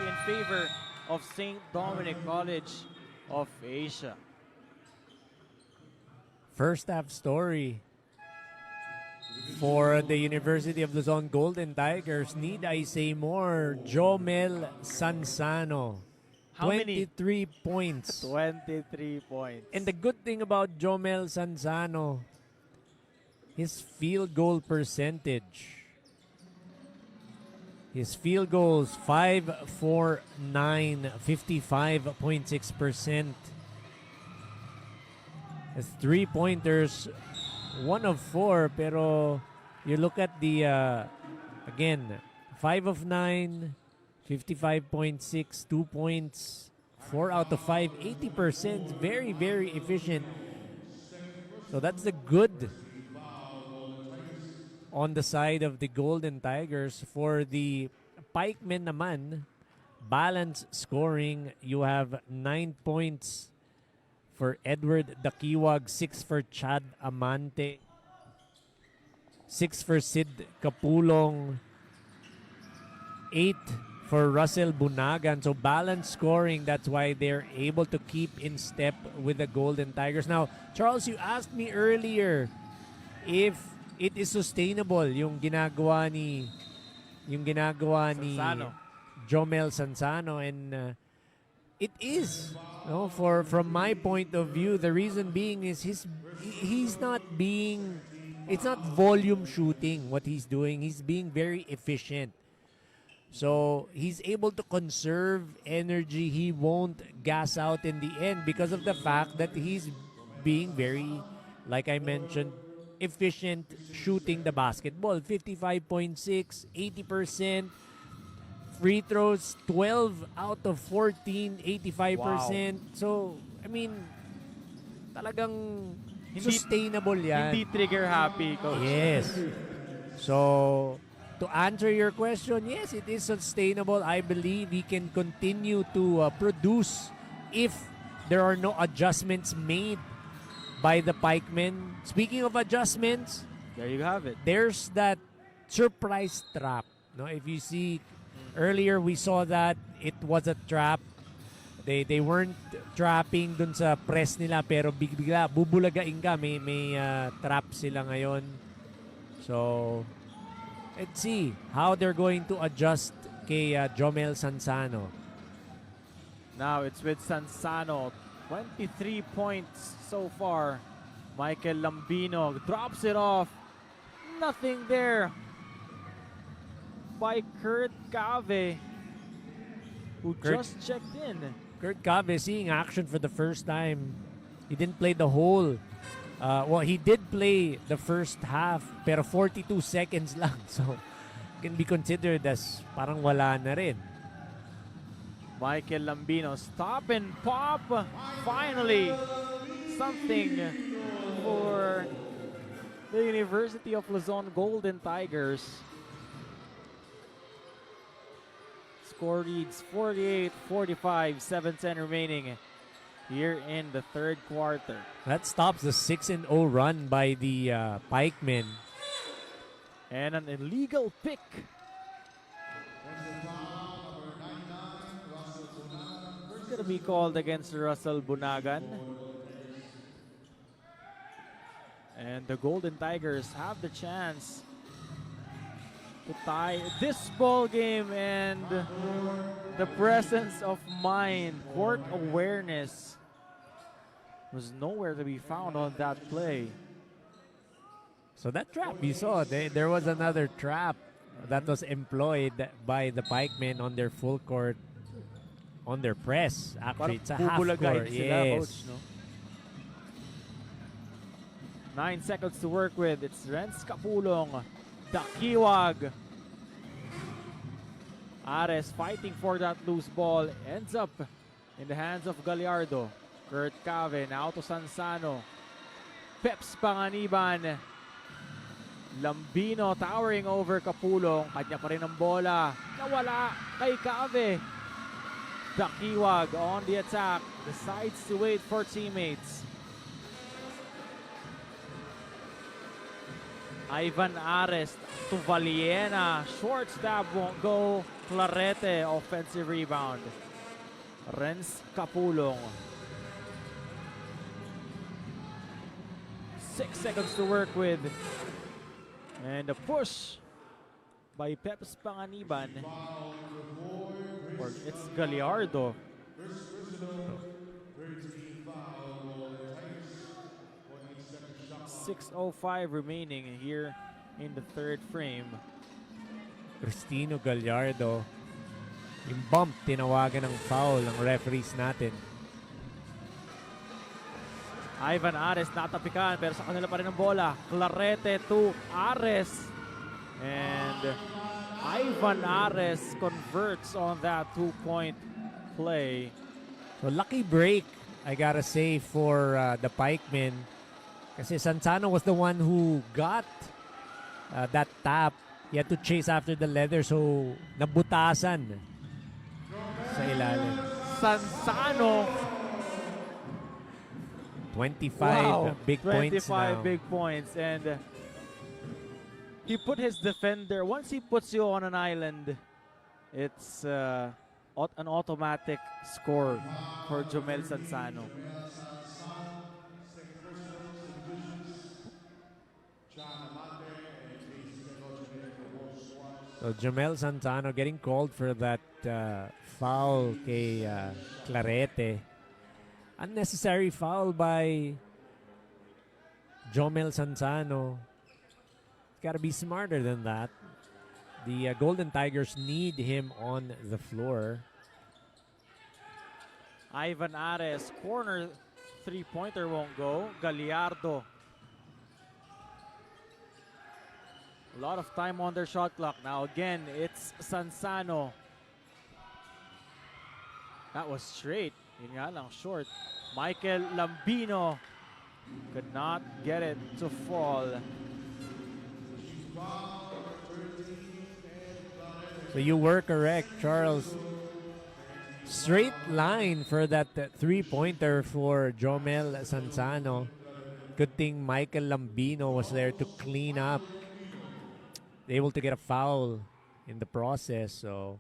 in favor of St. Dominic College of Asia. First half story for the University of Luzon Golden Tigers. Need I say more? Jomel Sansano. How many? 23 points. 23 points. And the good thing about Jomel Sansano, his field goal percentage. His field goals, 5, 4, 9, 55.6%. His three-pointers, 1 of 4, pero you look at the, again, 5 of 9, 55.6, 2 points, 4 out of 5, 80%. Very, very efficient. So that's the good on the side of the Golden Tigers. For the Pikemen naman, balance scoring, you have 9 points for Edward Dakiwag, 6 for Chad Amante, 6 for Sid Kapulong, 8 for Russell Bunagan. So balanced scoring, that's why they're able to keep in step with the Golden Tigers. Now, Charles, you asked me earlier if it is sustainable yung ginagawa ni Sansano. Jomel Sansano, and it is. No, from my point of view, the reason being is he's not being, it's not volume shooting what he's doing. He's being very efficient. So he's able to conserve energy. He won't gas out in the end because of the fact that he's being very, like I mentioned, efficient shooting the basketball. 55.6, 80%. Free throws, 12 out of 14, 85%. Wow. So, I mean, talagang sustainable yan. Hindi trigger happy, Coach. Yes. So, to answer your question, yes, it is sustainable. I believe he can continue to produce if there are no adjustments made by the Pikemen. Speaking of adjustments, There you have it. there's that surprise trap. No, if you see, earlier we saw that it was a trap. They weren't trapping dun sa press nila, pero bigla bubulagain ka, may trap sila ngayon. So let's see how they're going to adjust kay Jomel Sansano. Now it's with Sansano. 23 points so far. Michael Lambino drops it off. Nothing there by Kurt Cave, who just checked in. Kurt Cave seeing action for the first time. He didn't play the whole. Well, he did play the first half, pero 42 seconds lang. So, can be considered as parang wala na rin. Michael Lambino, stop and pop. Finally, something for the University of Luzon Golden Tigers. Score reads 48-45, 7:10 remaining here in the third quarter. That stops the 6-0 run by the Pikemen. And an illegal pick. It's going to be called against Russell Bunagan. And the Golden Tigers have the chance to tie this ball game, and the presence of mind, court awareness was nowhere to be found on that play. So that trap you saw, there was another trap that was employed by the Pikemen on their full court, on their press. Actually, it's a half bubulagahin court. sila, Yes. coach, no? 9 seconds to work with. It's Renz Capulong. Dakiwag. Ares fighting for that loose ball. Ends up in the hands of Gallardo. Kurt Cave now to Sansano. Peps Panganiban. Lambino towering over Capulong. Kanya pa rin ang bola. Nawala kay Cave. Dakiwag on the attack. Decides to wait for teammates. Ivan Ares to Valiena. Short stab won't go. Clarete, offensive rebound. Renz Capulong. 6 seconds to work with. And a push by Peps Panganiban. Or it's Gallardo. 6:05 remaining here in the third frame. Cristino Gallardo. Yung bump, tinawagan ng foul ng referees natin. Ivan Ares natapikan pero sa kanila pa rin ang bola. Clarete to Ares. And Ivan Ares converts on that 2-point play. So lucky break, I gotta say, for the Pikemen. Kasi Sansano was the one who got that tap. He had to chase after the leather, so nabutasan sa ilalim. Sansano. 25 big points 25 now. big points. And he put his defender, once he puts you on an island, it's an automatic score for Jomel Sansano. So Jamel Santano getting called for that foul kay Clarete. Unnecessary foul by Jomel Santano. Got to be smarter than that. The Golden Tigers need him on the floor. Ivan Ares, corner three-pointer won't go. Gallardo. A lot of time on their shot clock. Now again, it's Sansano. That was straight. Yun nga lang, short. Michael Lambino could not get it to fall. So you were correct, Charles. Straight line for that three-pointer for Jomel Sansano. Good thing Michael Lambino was there to clean up. Able to get a foul in the process. So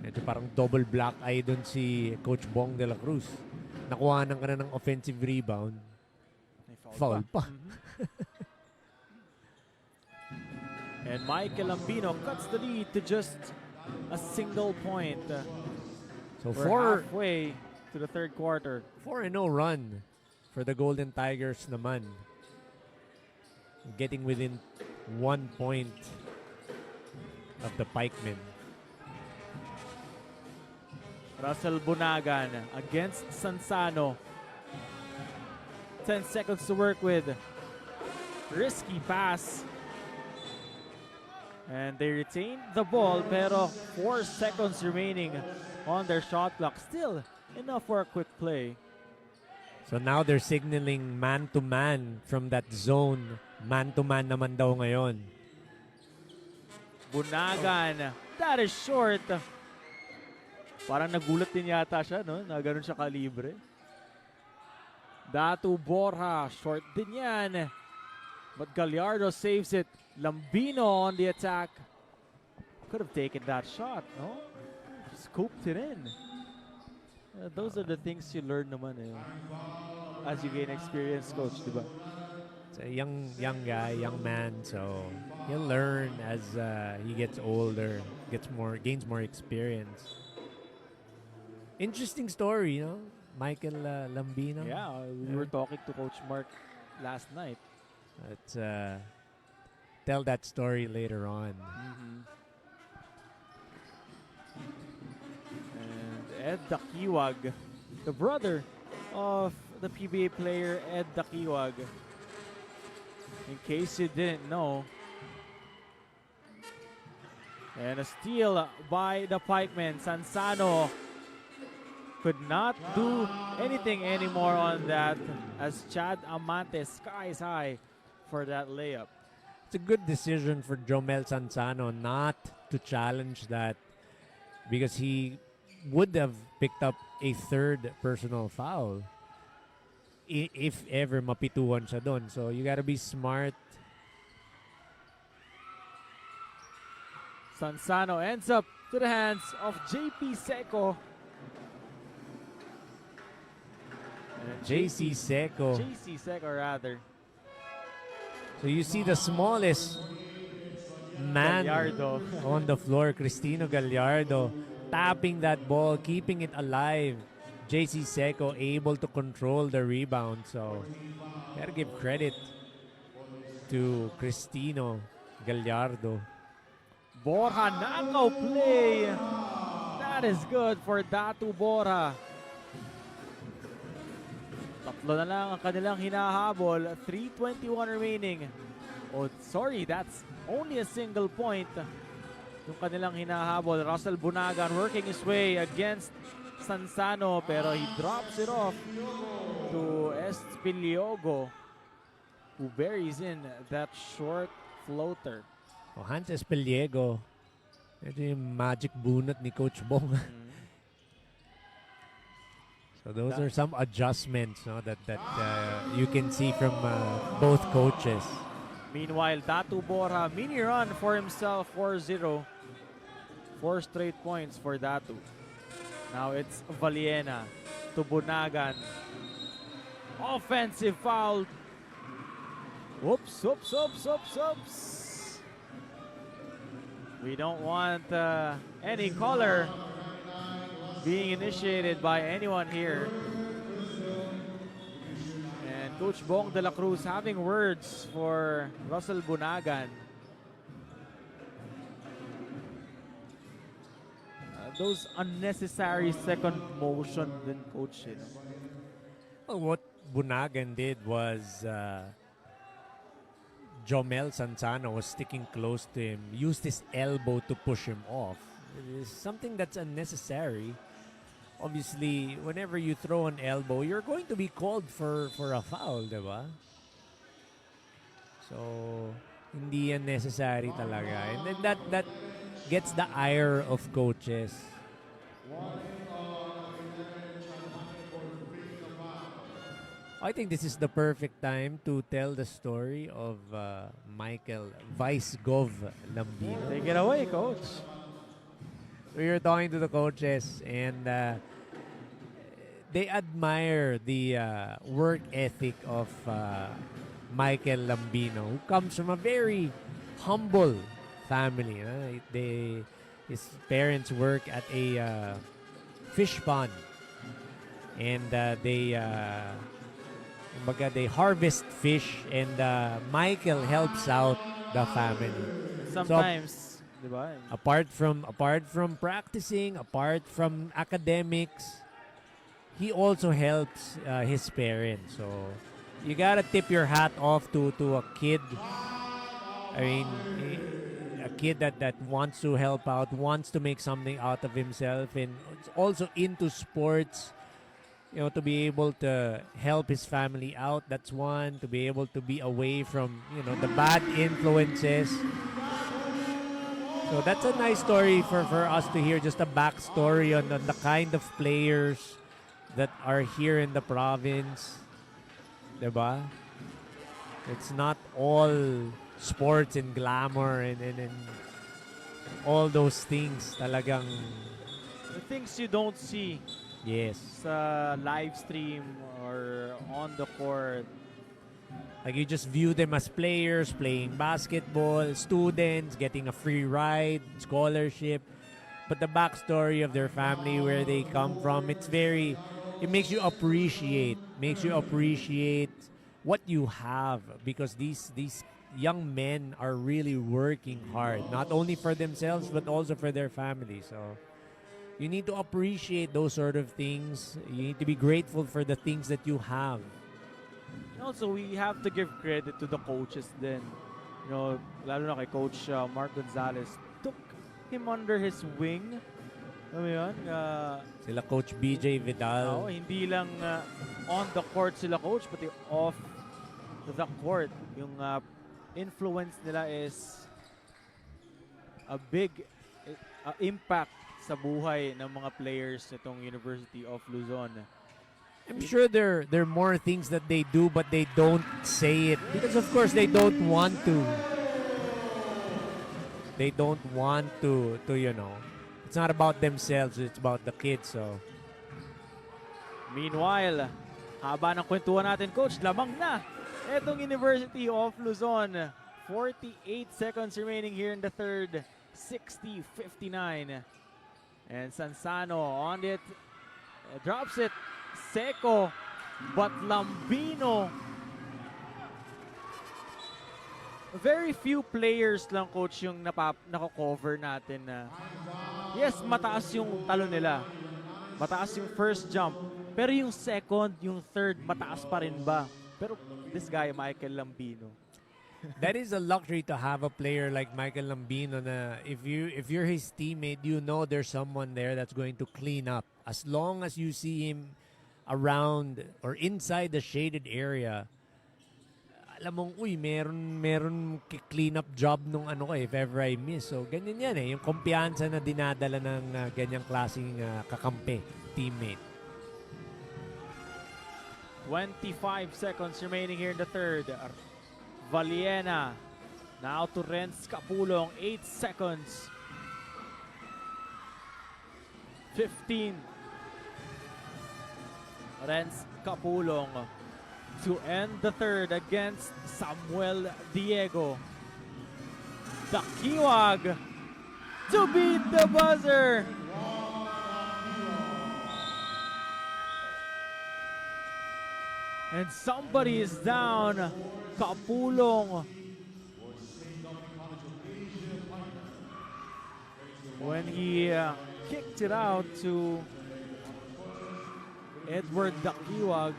medyo parang double black eye dun si Coach Bong de la Cruz. Nakuhanan ka na ng offensive rebound. Foul pa. And Michael Lambino cuts the lead to just a single point. So We're halfway to the third quarter. 4-0 run for the Golden Tigers naman. Getting within 1 point of the Pikemen. Russell Bunagan against Sansano. 10 seconds to work with. Risky pass. And they retain the ball, pero 4 seconds remaining on their shot clock. Still enough for a quick play. So now they're signaling man-to-man from that zone. Man-to-man naman daw ngayon. Bunagan, that is short. Parang nagulat din yata siya, no? Na ganun siya kalibre. Datu Borja, short din yan. But Gallardo saves it. Lambino on the attack. Could have taken that shot, no? Scooped it in. Those are the things you learn naman as you gain experience, coach, diba? It's a young guy, young man, so he'll learn as he gets older, gains more experience. Interesting story, you know, Michael Lambino. Yeah, we were talking to Coach Mark last night. Let's tell that story later on. And Ed Dakiwag, the brother of the PBA player Ed Dakiwag. In case you didn't know. And a steal by the pikeman. Sansano could not do anything anymore on that as Chad Amante skies high for that layup. It's a good decision for Jomel Sansano not to challenge that because he would have picked up a third personal foul if ever mapituan siya doon. So you gotta be smart. Sansano ends up to the hands of JP Seco. JC Seco. JC Seco rather. So you see the smallest man Gallardo. on the floor, Cristino Gallardo, tapping that ball, keeping it alive. JC Seco able to control the rebound. So, gotta give credit to Cristino Gallardo. Borja knockout play. That is good for Datu Borja. Tatlo na lang ang kanilang hinahabol. 3:21 remaining. Oh, sorry, that's only a single point. Yung kanilang hinahabol. Russell Bunagan working his way against Sansano, pero he drops it off to Espiliogo, who buries in that short floater. Oh, Hans Espiliego. Ito yung magic bunot ni Coach Bong. So those are some adjustments, no, that you can see from both coaches. Meanwhile, Datu Borja, mini run for himself, 4-0. 4 straight points for Datu. Now it's Valiena to Bunagan. Offensive foul. Whoops, whoops, whoops, whoops, whoops. We don't want any color being initiated by anyone here. And Coach Bong de la Cruz having words for Russell Bunagan. Those unnecessary second motion din, Coach. Well, what Bunagan did was Jomel Sansano was sticking close to him, used his elbow to push him off. It is something that's unnecessary. Obviously, whenever you throw an elbow, you're going to be called for a foul, diba? So, hindi yan necessary talaga. And then that gets the ire of coaches. I think this is the perfect time to tell the story of Michael Vice Gov Lambino. Take it away, Coach. We were talking to the coaches and they admire the work ethic of Michael Lambino, who comes from a very humble family. His parents work at a fish pond, and they harvest fish, and Michael helps out the family. Sometimes, diba? Apart from practicing, apart from academics, he also helps his parents. So you gotta tip your hat off to a kid. I mean, a kid that wants to help out, wants to make something out of himself, and is also into sports. You know, to be able to help his family out, that's one. To be able to be away from, you know, the bad influences. So that's a nice story for us to hear, just a backstory on the kind of players that are here in the province. Diba? It's not all sports and glamour and all those things. Talagang, The things you don't see yes. sa live stream or on the court. Like you just view them as players playing basketball, students getting a free ride, scholarship. But the backstory of their family, where they come from, it makes you appreciate what you have, because these young men are really working hard, not only for themselves but also for their family. So you need to appreciate those sort of things. You need to be grateful for the things that you have. Also, we have to give credit to the coaches then. You know, lalo na kay Coach Mark Gonzalez. Took him under his wing. Alam mo yun? Sila Coach BJ Vidal. Hindi lang on the court sila coach, pati off the court. Yung influence nila is a big impact sa buhay ng mga players nitong University of Luzon. I'm sure there are more things that they do, but they don't say it because, of course, they don't want to. They don't want to, you know. It's not about themselves, it's about the kids, so. Meanwhile, haba ng kwentuhan natin, Coach, lamang na etong University of Luzon. 48 seconds remaining here in the third. 60-59. And Sansano on it. Drops it. Seco. But Lambino. Very few players lang, Coach, yung nako-cover natin na yes, mataas yung talo nila. Mataas yung first jump. Pero yung second, yung third, mataas pa rin ba? Pero this guy, Michael Lambino. That is a luxury to have a player like Michael Lambino na if you're his teammate, you know there's someone there that's going to clean up. As long as you see him around or inside the shaded area, alam mong, meron clean up job nung ano ko if ever I miss. So, ganyan yan eh. Yung kumpiyansa na dinadala ng ganyang klaseng kakampi, teammate. 25 seconds remaining here in the third. Valiena. Now to Renz Capulong. 8 seconds. 15. Renz Capulong to end the third against Samuel Diego. Dakiwag to beat the buzzer. And somebody is down. Capulong. When he kicked it out to Edward Dakiwag.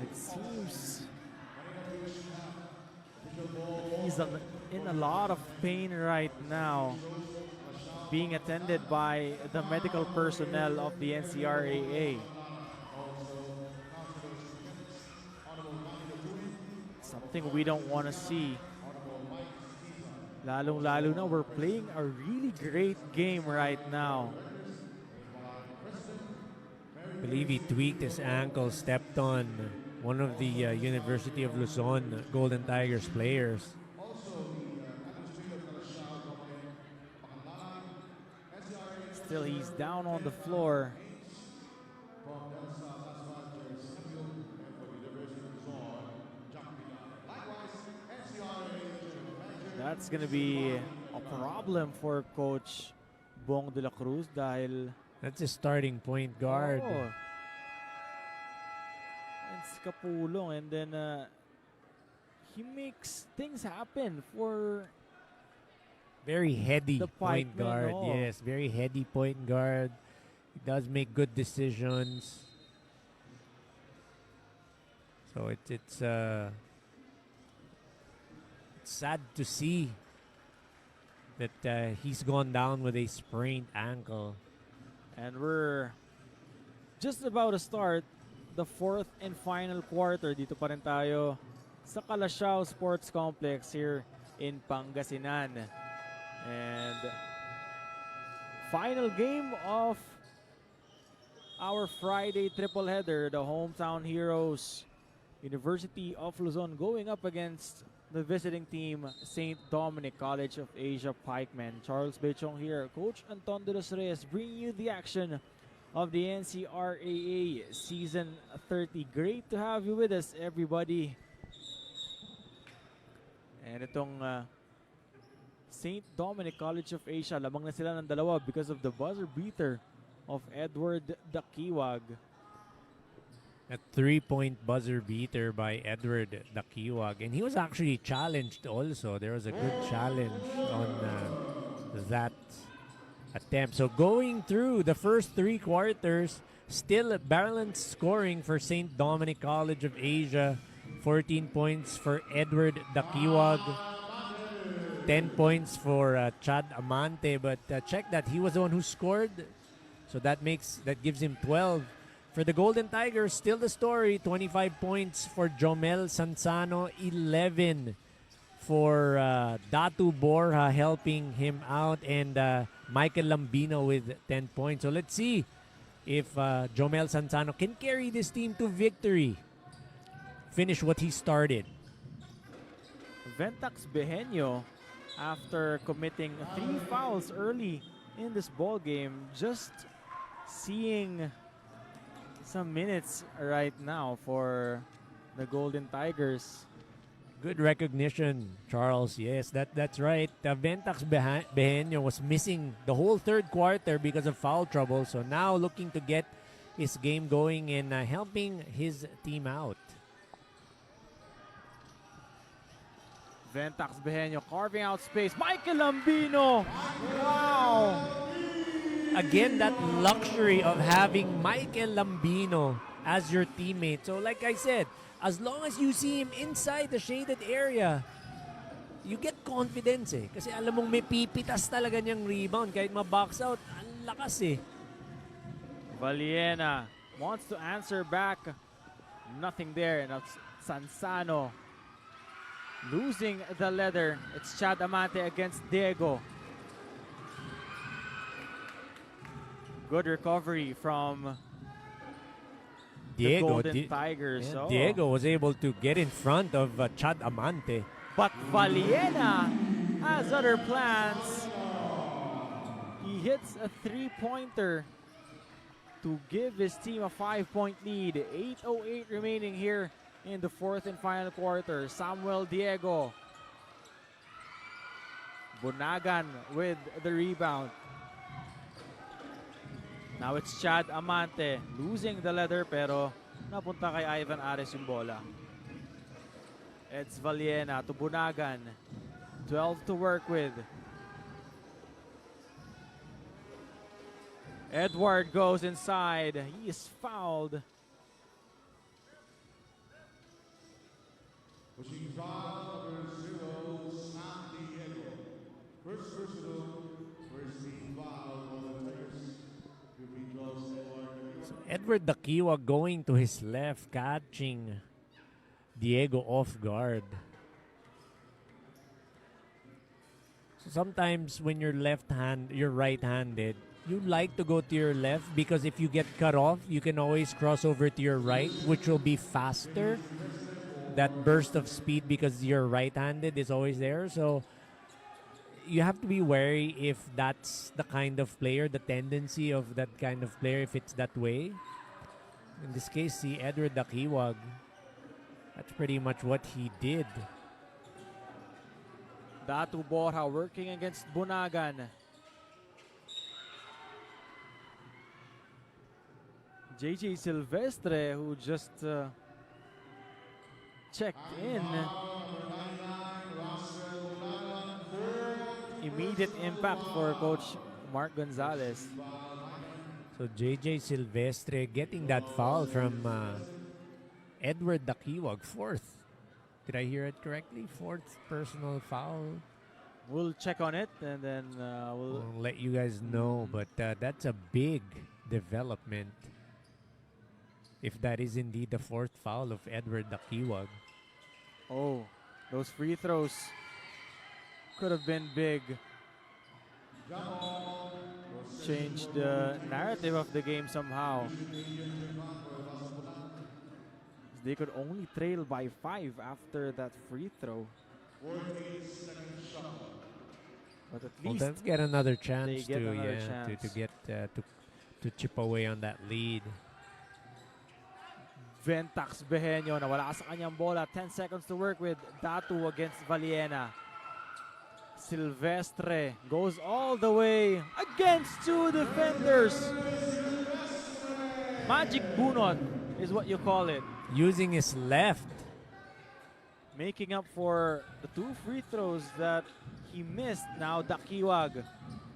It seems he's in a lot of pain right now, being attended by the medical personnel of the NCRAA. Something we don't want to see. Lalong-lalo na, we're playing a really great game right now. I believe he tweaked his ankle, stepped on one of the University of Luzon Golden Tigers players. Still, he's down on the floor. That's gonna be a problem for Coach Bong de la Cruz dahil That's his starting point guard. oh, it's Capulong, and then he makes things happen for Very heady the point pikeman, guard. oh. Yes, very heady point guard. He does make good decisions. So it's it's sad to see that he's gone down with a sprained ankle. And we're just about to start the fourth and final quarter. Dito pa rin tayo sa Calasiao Sports Complex here in Pangasinan. And final game of our Friday triple header, the hometown heroes, University of Luzon, going up against the visiting team, St. Dominic College of Asia Pikemen. Charles Bechong here, Coach Anton de los Reyes, bringing you the action of the NCRAA Season 30. Great to have you with us, everybody. And itong St. Dominic College of Asia, lamang na sila ng dalawa because of the buzzer beater of Edward Dakiwag. A 3-point buzzer beater by Edward Dakiwag. And he was actually challenged also. There was a good challenge on that attempt. So going through the first 3 quarters, still a balanced scoring for St. Dominic College of Asia. 14 points for Edward Dakiwag. 10 points for Chad Amante. But check that, he was the one who scored. So that gives him 12. For the Golden Tigers, still the story, 25 points for Jomel Sansano, 11 for Datu Borja helping him out, and Michael Lambino with 10 points. So let's see if Jomel Sansano can carry this team to victory, finish what he started. Ventax Behenio, after committing 3 fouls early in this ball game, just seeing some minutes right now for the Golden Tigers. Good recognition, Charles. Yes, that's right. Ventax Behenio was missing the whole third quarter because of foul trouble. So now looking to get his game going and helping his team out. Ventax Behenio carving out space. Michael Lambino! Wow! Again, that luxury of having Michael Lambino as your teammate. So like I said, as long as you see him inside the shaded area, you get confidence eh. Kasi alam mong may pipitas talaga niyang rebound. Kahit ma-box out, ang lakas eh. Valiena wants to answer back. Nothing there. And that's Sansano losing the leather. It's Chad Amante against Diego. Good recovery from the Golden Tigers. Yeah, Oh. Diego was able to get in front of Chad Amante. But Valiena has other plans. He hits a 3-pointer to give his team a 5-point lead. 8:08 remaining here in the fourth and final quarter. Samuel Diego. Bunagan with the rebound. Now it's Chad Amante losing the leather pero napunta kay Ivan Ares yung bola. It's Valiena to Bunagan. 12 to work with. Edward goes inside. He is fouled. Pushing foul number 0, San Diego. First personal, first team foul on the Tigers. Edward Dakiwa going to his left, catching Diego off guard. So sometimes when you're right-handed, you like to go to your left because if you get cut off, you can always cross over to your right, which will be faster. That burst of speed because you're right-handed is always there. So you have to be wary if that's the kind of player, the tendency of that kind of player, if it's that way. In this case, see Edward Dakiwag. That's pretty much what he did. Datu Borja working against Bunagan. JJ Silvestre, who just checked in. Immediate impact for Coach Mark Gonzalez. So JJ Silvestre getting that foul from Edward Dakiwag, fourth Did I hear it correctly? Fourth personal foul. We'll check on it and then we'll. I'll let you guys know, but that's a big development. If that is indeed the fourth foul of Edward Dakiwag. Oh, those free throws could have been big. Changed the narrative of the game somehow. They could only trail by 5 after that free throw. But at Well, least let's get another they chance get to another yeah, chance. to get to chip away on that lead. Ventax Behenyo nawala sa kanyang bola. 10 seconds to work with. Datu against Valiena. Silvestre goes all the way against 2 defenders. Magic bunot is what you call it. Using his left. Making up for the 2 free throws that he missed. Now Dakiwag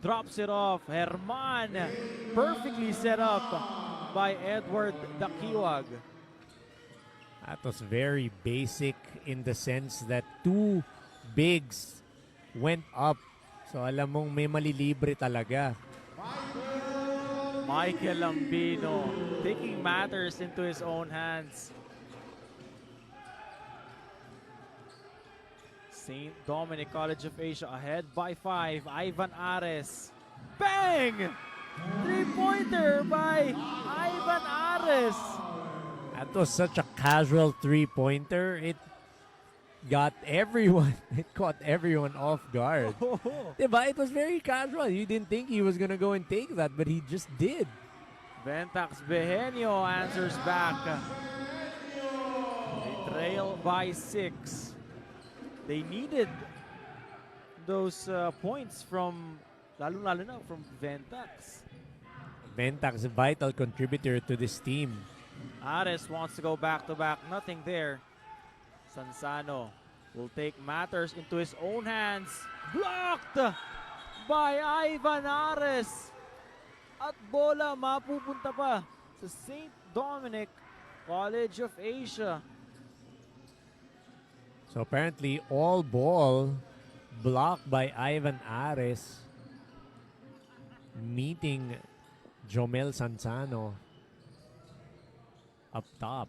drops it off. Herman perfectly set up by Edward Dakiwag. That was very basic in the sense that 2 bigs went up. So alam mong may malilibre talaga. Michael Lambino taking matters into his own hands. St. Dominic College of Asia ahead by 5. Ivan Ares. Bang! 3-pointer by Ivan Ares. That was such a casual 3-pointer. It got everyone. It caught everyone off guard. Diba? It was very casual. You didn't think he was gonna go and take that, but he just did. Ventax Behenyo answers back. They trail by 6. They needed those points from, lalo na from Ventax. Ventax, a vital contributor to this team. Ares wants to go back-to-back. Nothing there. Sansano will take matters into his own hands. Blocked by Ivan Ares. At bola mapupunta pa sa St. Dominic College of Asia. So apparently all ball blocked by Ivan Ares, meeting Jomel Sansano up top.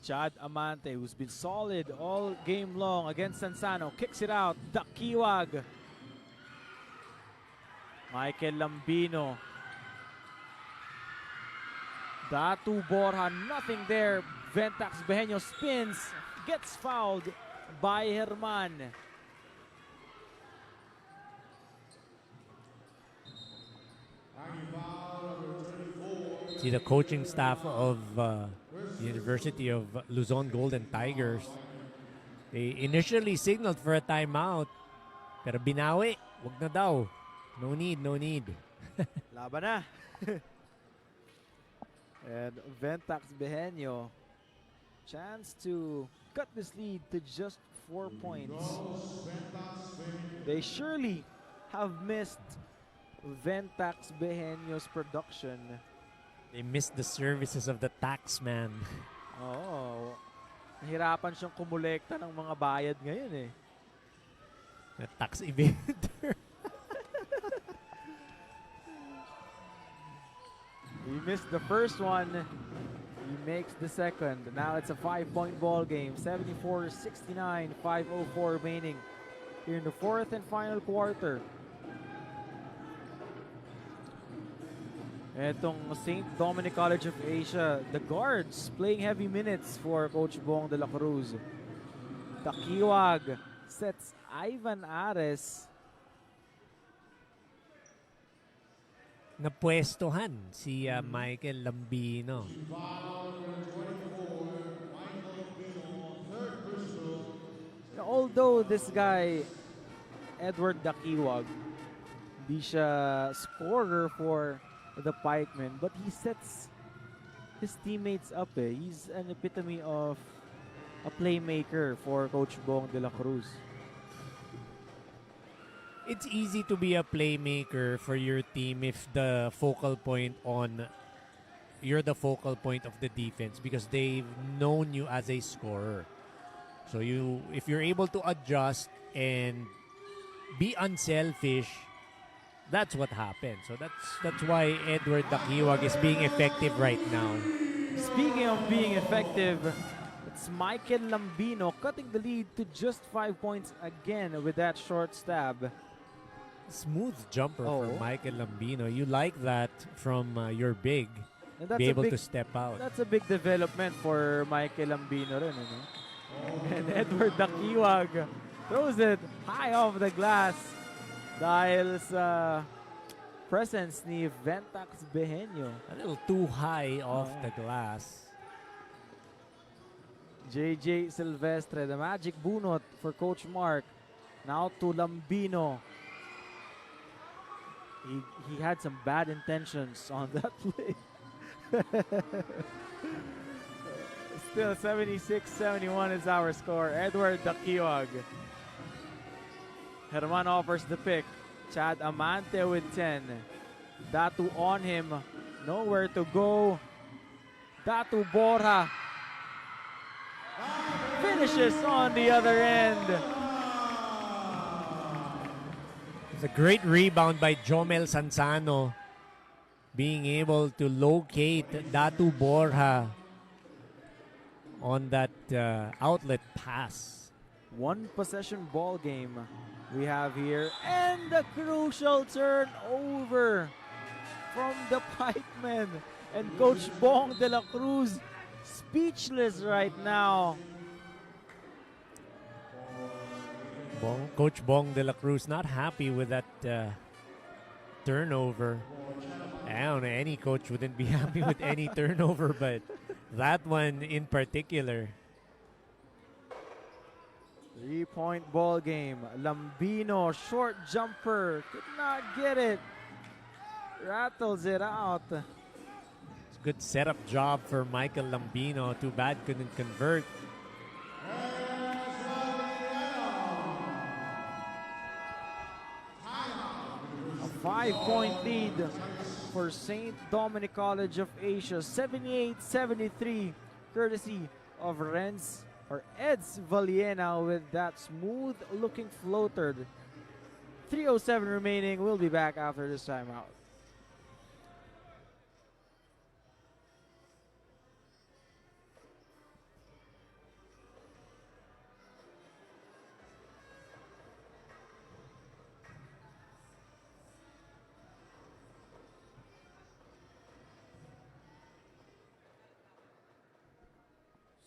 Chad Amante, who's been solid all game long against Sansano, kicks it out. Dakiwag. Michael Lambino. Datu Borja, nothing there. Ventax Behenyo spins, gets fouled by Herman. See the coaching staff of University of Luzon Golden Tigers. They initially signaled for a timeout. Pero binawi. Wag na daw. No need, no need. Laban na. And Ventax Behenyo, chance to cut this lead to just 4 points. They surely have missed Ventax Behenyo's production. They missed the services of the taxman. Oo. Nahirapan siyang kumulekta ng mga bayad ngayon eh. The tax evader. He missed the first one. He makes the second. Now it's a 5-point ball game. 74-69, 5:04 remaining here in the 4th and final quarter. Etong St. Dominic College of Asia, the guards playing heavy minutes for Coach Bong de la Cruz. Dakiwag sets Ivan Ares. Napwestohan si Michael Lambino. Although this guy, Edward Dakiwag, hindi siya scorer for the Pikemen, but he sets his teammates up eh. He's an epitome of a playmaker for Coach Bong de la Cruz. It's easy to be a playmaker for your team if the focal point you're the focal point of the defense because they've known you as a scorer. So if you're able to adjust and be unselfish, that's what happened. So that's why Edward Dakiwag is being effective right now. Speaking of being effective, it's Michael Lambino cutting the lead to just 5 points again with that short stab. Smooth jumper Oh. from Michael Lambino. You like that from your big. And that's Be a able big, to step out. that's a big development for Michael Lambino rin, ano? And Edward Dakiwag throws it high off the glass dahil sa presence ni Ventax Behenyo. A little too high off the glass. JJ Silvestre, the magic bunot for Coach Mark. Now to Lambino. He had some bad intentions on that play. Still 76-71 is our score. Edward Dakiwag. Herman offers the pick. Chad Amante with 10. Datu on him. Nowhere to go. Datu Borja finishes on the other end. It's a great rebound by Jomel Sansano. Being able to locate Datu Borja on that outlet pass. One possession ball game we have here. And the crucial turnover from the pikemen. And Coach Bong de la Cruz speechless right now. Coach Bong de la Cruz not happy with that turnover. I don't know, any coach wouldn't be happy with any turnover, but that one in particular. 3-point ball game. Lambino, short jumper, could not get it. Rattles it out. It's a good setup job for Michael Lambino. Too bad couldn't convert. A 5-point lead for St. Dominic College of Asia. 78-73, courtesy of Eds Valiena with that smooth-looking floater. 3:07 remaining. We'll be back after this timeout.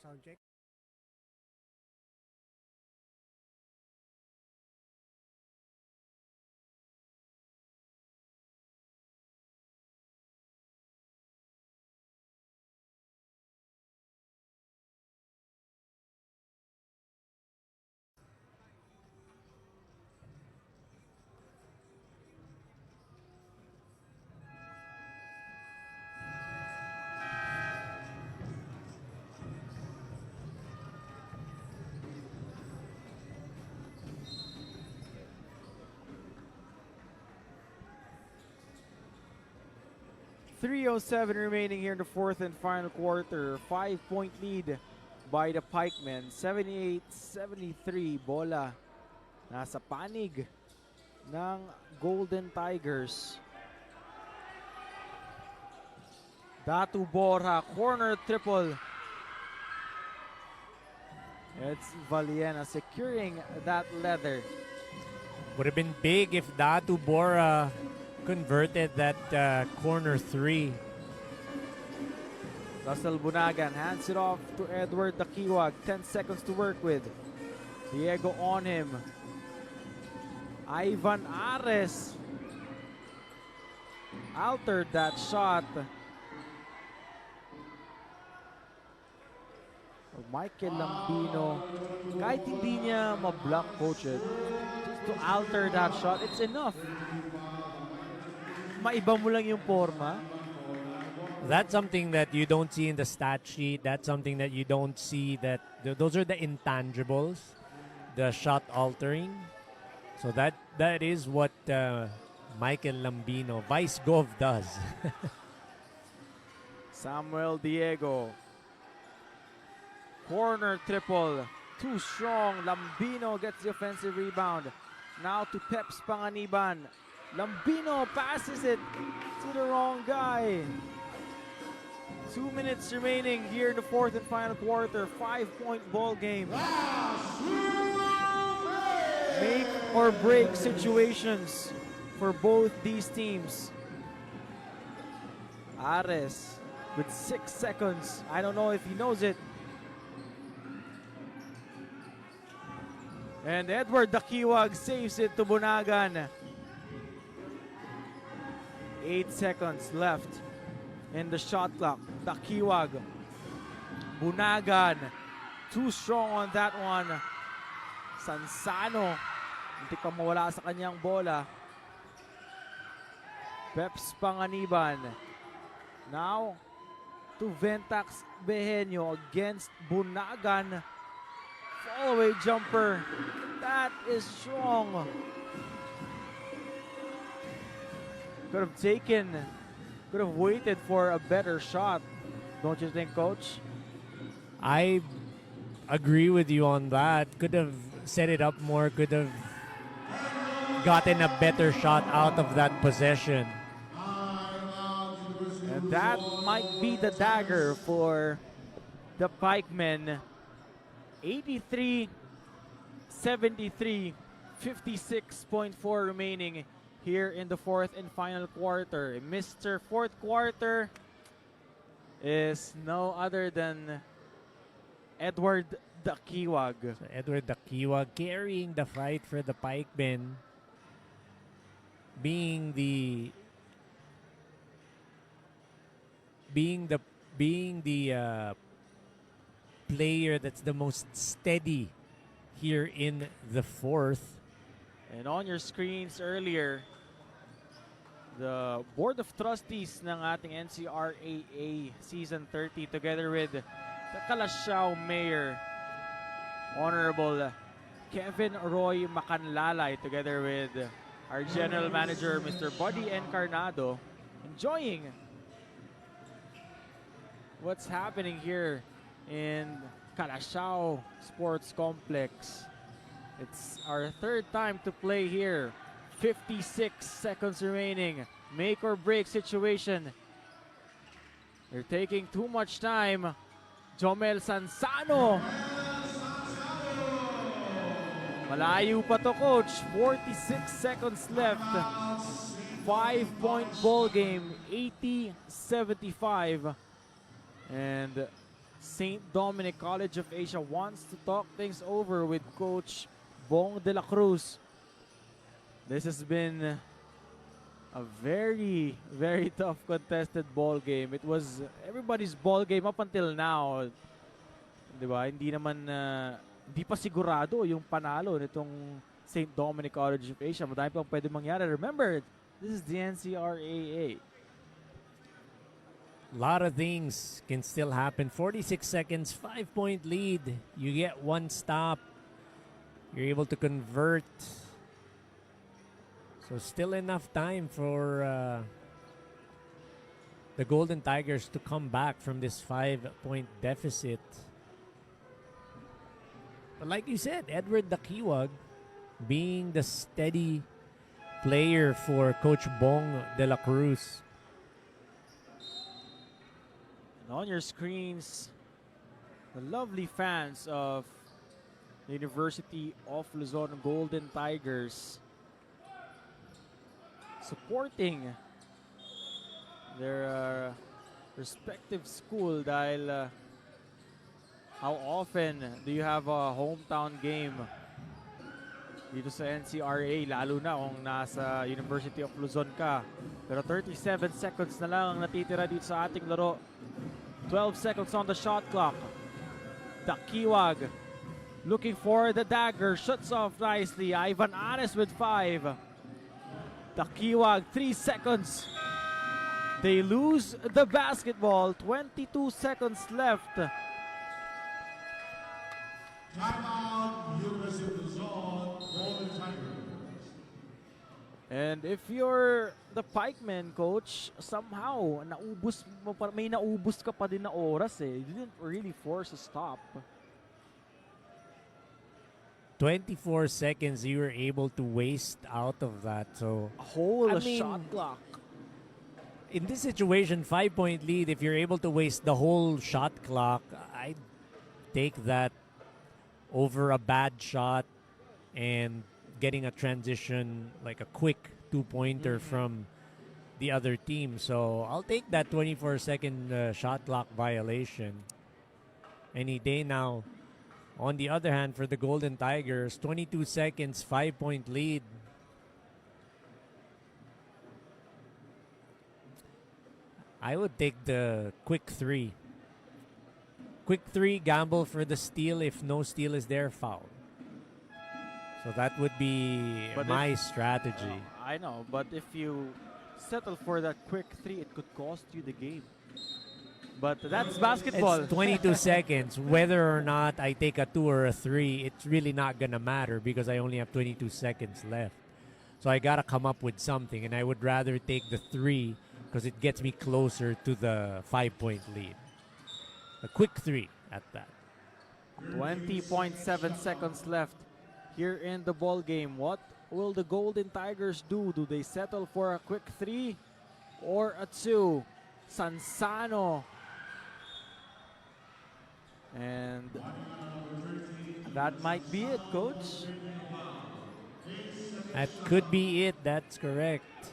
Sound check. .307 remaining here in the fourth and final quarter. 5-point lead by the Pikemen. 78-73. Bola nasa panig ng Golden Tigers. Datu Borja, corner triple. It's Valiena securing that leather. Would have been big if Datu Borja converted that corner three. Russell Bunagan hands it off to Edward Dakiwag. 10 seconds to work with. Diego on him. Ivan Ares altered that shot. Michael Lambino, kahit hindi niya ma-block, coach, just to alter that shot, it's enough. Maiba mo lang yung forma. That's something that you don't see in the stat sheet. That's something that you don't see. Those are the intangibles, the shot altering. So that is what Michael Lambino, Vice Gov, does. Samuel Diego. Corner triple. Too strong. Lambino gets the offensive rebound. Now to Peps Panganiban. Lambino passes it to the wrong guy. 2 minutes remaining here in the fourth and final quarter. 5-point ball game. Make or break situations for both these teams. Ares with 6 seconds. I don't know if he knows it. And Edward Dakiwag saves it to Bunagan. 8 seconds left in the shot clock. Dakiwag. Bunagan. Too strong on that one. Sansano. Hindi pa mawala sa kanyang bola. Peps Panganiban. Now to Ventax Behenio against Bunagan. Fall-away jumper. That is strong. Could have waited for a better shot. Don't you think, Coach? I agree with you on that. Could have set it up more, could have gotten a better shot out of that possession. And that might be the dagger for the Pikemen. 83-73, 56.4 remaining here in the fourth and final quarter. Mr. Fourth Quarter is no other than Edward Dakiwag. So Edward Dakiwag carrying the fight for the Pikemen, being the player that's the most steady here in the fourth. And on your screens earlier, the Board of Trustees ng ating NCRAA Season 30 together with the Calasiao Mayor, Honorable Kevin Roy Macanlalay, together with our General Manager, Mr. Buddy Encarnado, enjoying what's happening here in Calasiao Sports Complex. It's our third time to play here. 56 seconds remaining. Make or break situation. They're taking too much time. Jomel Sansano. Malayo pa to, Coach. 46 seconds left. 5-point ball game. 80-75. And St. Dominic College of Asia wants to talk things over with Coach Bong de la Cruz. This has been a very, very tough contested ball game. It was everybody's ball game up until now. Diba? Hindi naman, hindi pa sigurado yung panalo nitong St. Dominic College of Asia. Madami pang pwede mangyari. Remember, this is the NCRAA. A lot of things can still happen. 46 seconds, 5-point lead. You get one stop. You're able to convert. So still enough time for the Golden Tigers to come back from this 5-point deficit. But like you said, Edward Dakiwag being the steady player for Coach Bong de la Cruz. And on your screens, the lovely fans of the University of Luzon Golden Tigers supporting their respective school dahil how often do you have a hometown game dito sa NCRA, lalo na kung nasa University of Luzon ka. Pero 37 seconds na lang ang natitira dito sa ating laro. 12 seconds on the shot clock. Dakiwag looking for the dagger, shuts off nicely. Ivan Ares with 5. Dakiwag, 3 seconds. They lose the basketball. 22 seconds left. And if you're the Pikemen, Coach, somehow may naubos ka pa din na oras eh. You didn't really force a stop. 24 seconds you were able to waste out of that. So A whole I mean, shot clock. in this situation, 5-point lead, if you're able to waste the whole shot clock, I'd take that over a bad shot and getting a transition, like a quick two-pointer from the other team. So I'll take that 24-second shot clock violation any day now. On the other hand, for the Golden Tigers, 22 seconds, 5-point lead. I would take the quick three. Quick three, gamble for the steal. If no steal is there, foul. So that would be But my strategy. I know, but if you settle for that quick three, it could cost you the game. But that's basketball. It's 22 seconds. Whether or not I take a 2 or a 3, it's really not going to matter because I only have 22 seconds left. So I got to come up with something, and I would rather take the 3 because it gets me closer to the 5-point lead. A quick 3 at that. 20.7 seconds left here in the ball game. What will the Golden Tigers do? Do they settle for a quick 3 or a 2? Sansano. And that might be it, coach. That could be it. That's correct.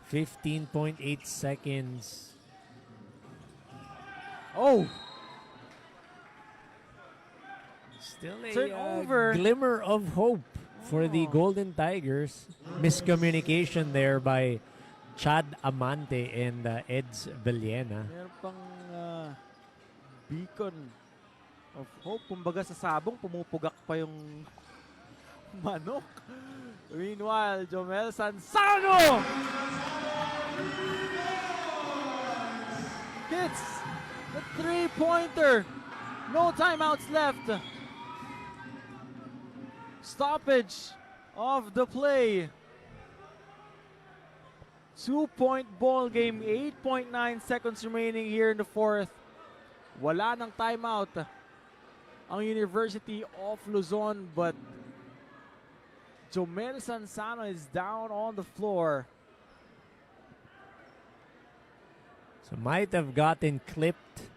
15.8 seconds. Oh, Still Turnover. a glimmer of hope for the Golden Tigers. Miscommunication there by Chad Amante and Eds Villena. meron pang beacon of hope. Kumbaga sa sabong, pumupugak pa yung manok. Meanwhile, Jomel Sansano hits the three-pointer. No timeouts left. Stoppage of the play. 2-point ball game. 8.9 seconds remaining here in the fourth. Wala ng timeout ang University of Luzon, but Jomel Sansano is down on the floor. So might have gotten clipped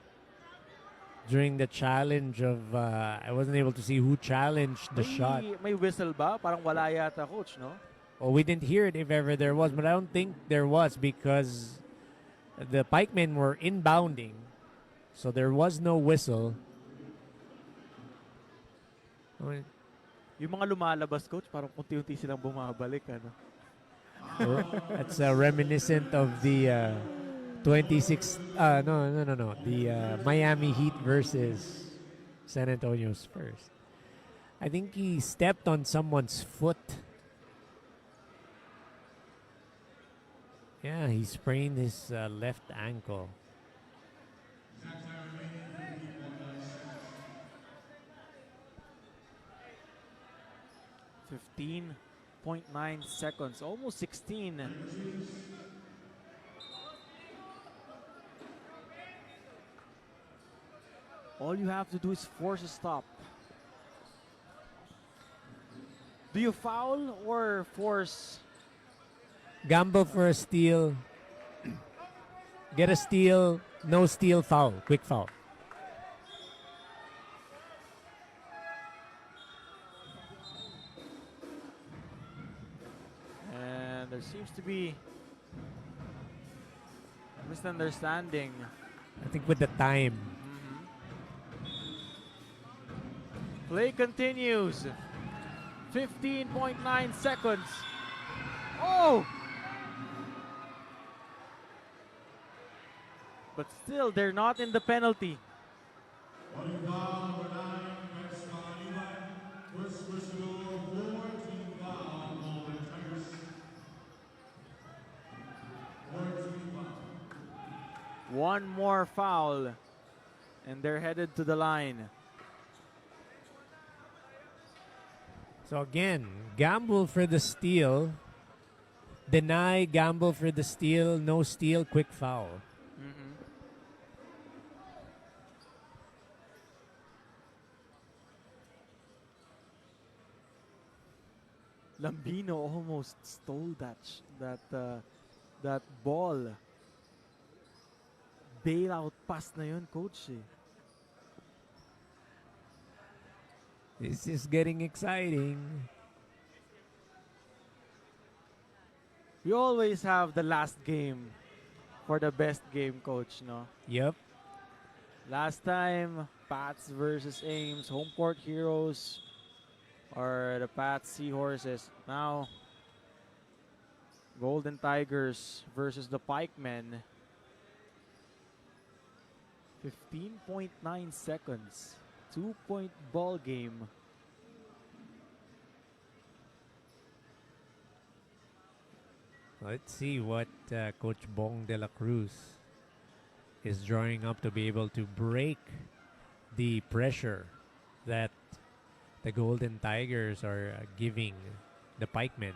during the challenge of I wasn't able to see who challenged the shot. May whistle ba? Parang wala yata, coach, no? Well, we didn't hear it if ever there was, but I don't think there was because the pikemen were inbounding. So there was no whistle. Yung mga lumalabas, coach, parang unti-unti silang bumabalik, ano? That's reminiscent of the 26 the Miami Heat versus San Antonio Spurs. I think he stepped on someone's foot. Yeah, he sprained his left ankle. .9 seconds, almost 16. All you have to do is force a stop. Do you foul or force? Gamble for a steal. Get a steal. No steal, foul. Quick foul. And there seems to be a misunderstanding. I think with the time. Play continues. 15.9 seconds. Oh! But still, they're not in the penalty. One more foul, and they're headed to the line. So again, gamble for the steal. Deny, gamble for the steal. No steal, quick foul. Lambino almost stole that ball. Bailout pass na yun, coach. Eh. This is getting exciting. We always have the last game for the best game, coach, no? Yep. Last time, Pats versus Ames, home court heroes or the Pats Seahorses. Now, Golden Tigers versus the Pikemen. 15.9 seconds. 2-point ball game. Let's see what Coach Bong de la Cruz is drawing up to be able to break the pressure that the Golden Tigers are giving the Pikemen.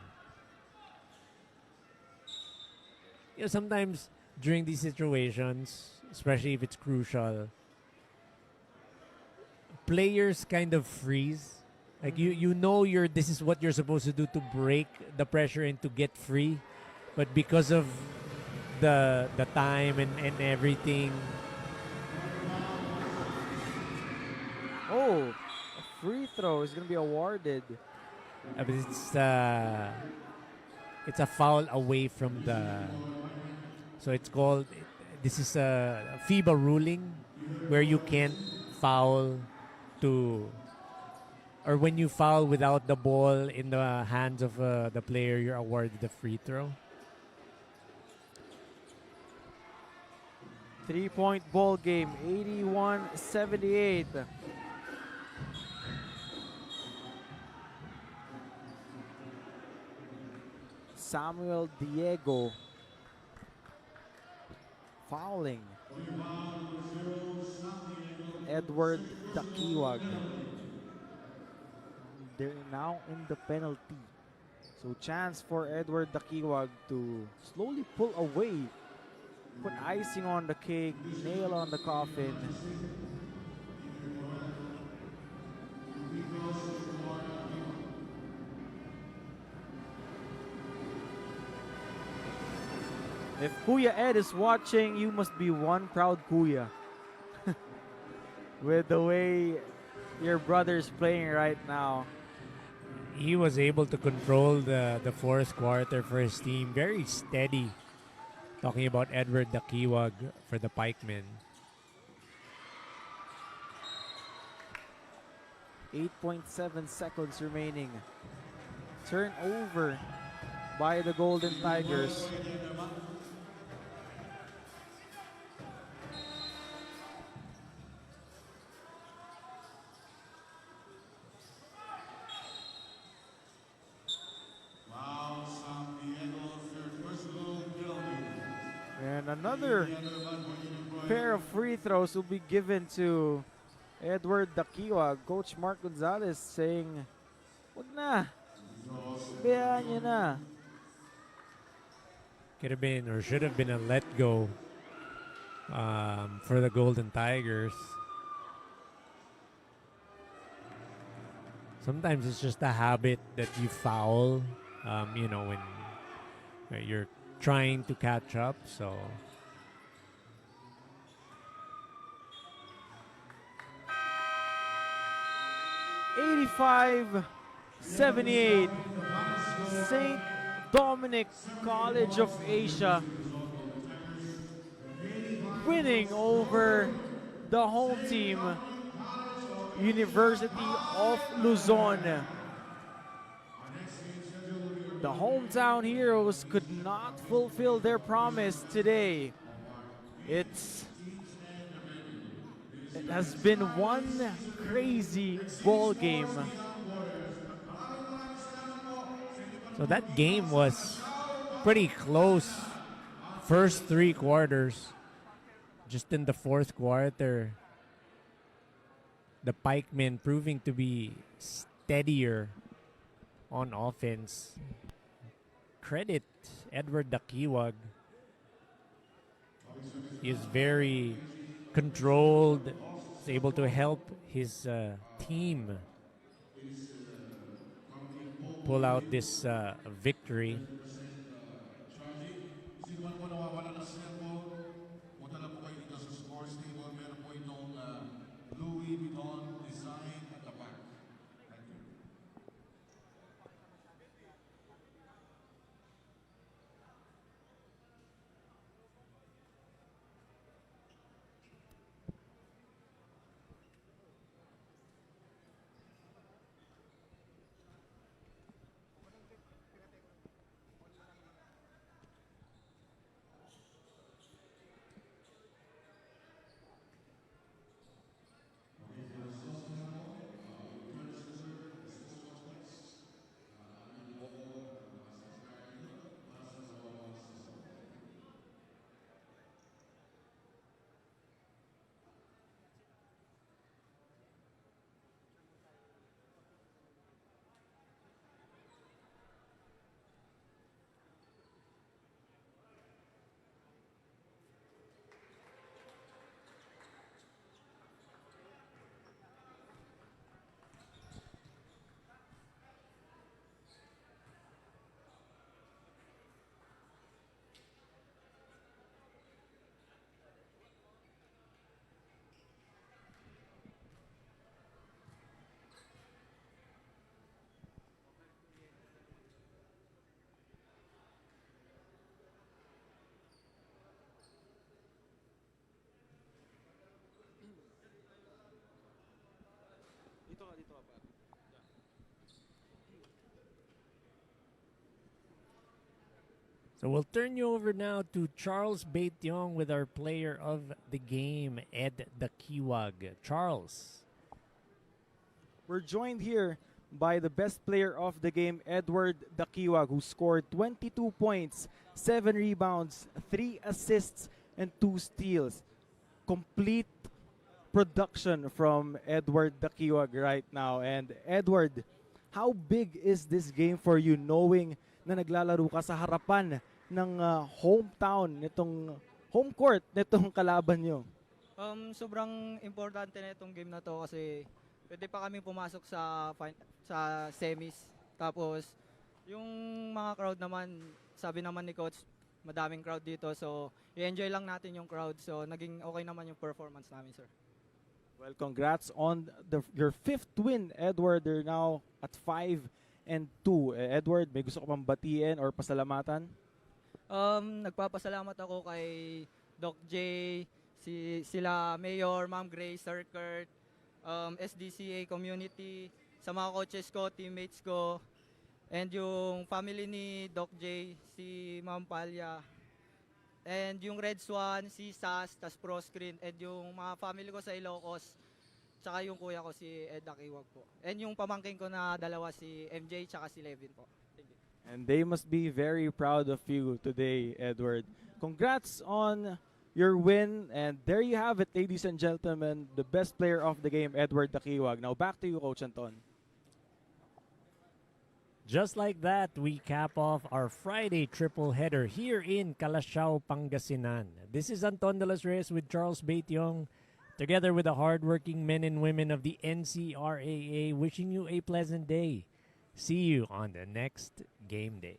You know, sometimes during these situations, especially if it's crucial, players kind of freeze. Like you know this is what you're supposed to do to break the pressure and to get free, but because of the time and everything, Oh, a free throw is going to be awarded. but it's a foul away from the. So it's called. This is a FIBA ruling where you can't foul to, or when you foul without the ball in the hands of the player, you're awarded the free throw. 3-point ball game, 81-78. Samuel Diego fouling. Edward Dakiwag. They're now in the penalty. So chance for Edward Dakiwag to slowly pull away. Put icing on the cake, nail on the coffin. If Kuya Ed is watching, you must be one proud Kuya. With the way your brother's playing right now. He was able to control the fourth quarter for his team. Very steady. Talking about Edward Dakiwag for the Pikemen. 8.7 seconds remaining. Turnover by the Golden Tigers. And another pair of free throws will be given to Edward Dakiwa. Coach Mark Gonzalez saying, wag na. Bayaan nyo na. Could have been or should have been a let go for the Golden Tigers. Sometimes it's just a habit that you foul, when you're trying to catch up. So 85-78. St. Dominic College of Asia winning over the home team, University of Luzon. The hometown heroes could not fulfill their promise today. It has been one crazy ball game. So that game was pretty close. First three quarters. Just in the fourth quarter, the Pikemen proving to be steadier on offense. Credit Edward Dakiwag. He is very controlled. He's able to help his team. pull out this victory. Sino man po nawawala ng cellphone, punta lang po kayo dito sa scores table. Meron po itong Louis Vuitton design at the back. Thank you. Dito ka pa. So we'll turn you over now to Charles Baetiong with our player of the game, Ed Dakiwag. Charles. We're joined here by the best player of the game, Edward Dakiwag, who scored 22 points, 7 rebounds, 3 assists, and 2 steals. Complete production from Edward Dakiwag right now. And Edward, how big is this game for you knowing na naglalaro ka sa harapan ng hometown nitong home court nitong kalaban nyo? Sobrang importante na itong game na to kasi pwede pa kami pumasok sa semis. Tapos yung mga crowd naman, sabi naman ni coach, madaming crowd dito. So i-enjoy lang natin yung crowd. So naging okay naman yung performance namin, sir. Well, congrats on your 5th win, Edward. They're now at 5-2. Edward, may gusto ka bang batiin or pasalamatan? Nagpapasalamat ako kay Doc J, sila Mayor, Ma'am Grace, Sir Kurt, SDCA community, sa mga coaches ko, teammates ko, and yung family ni Doc J, si Ma'am Palya, and yung Red Swan, si Sas, tas Pro Screen, and yung mga family ko sa Ilocos, tsaka yung kuya ko si Ed Akiwag po. And yung pamangkin ko na dalawa, si MJ tsaka si Levin po. Thank you. And they must be very proud of you today, Edward. Congrats on your win. And there you have it, ladies and gentlemen, the best player of the game, Edward Dakiwag. Now back to you, Coach Anton. Just like that, we cap off our Friday triple header here in Calasiao, Pangasinan. This is Anton de los Reyes with Charles Baetiong, together with the hardworking men and women of the NCRAA, wishing you a pleasant day. See you on the next game day.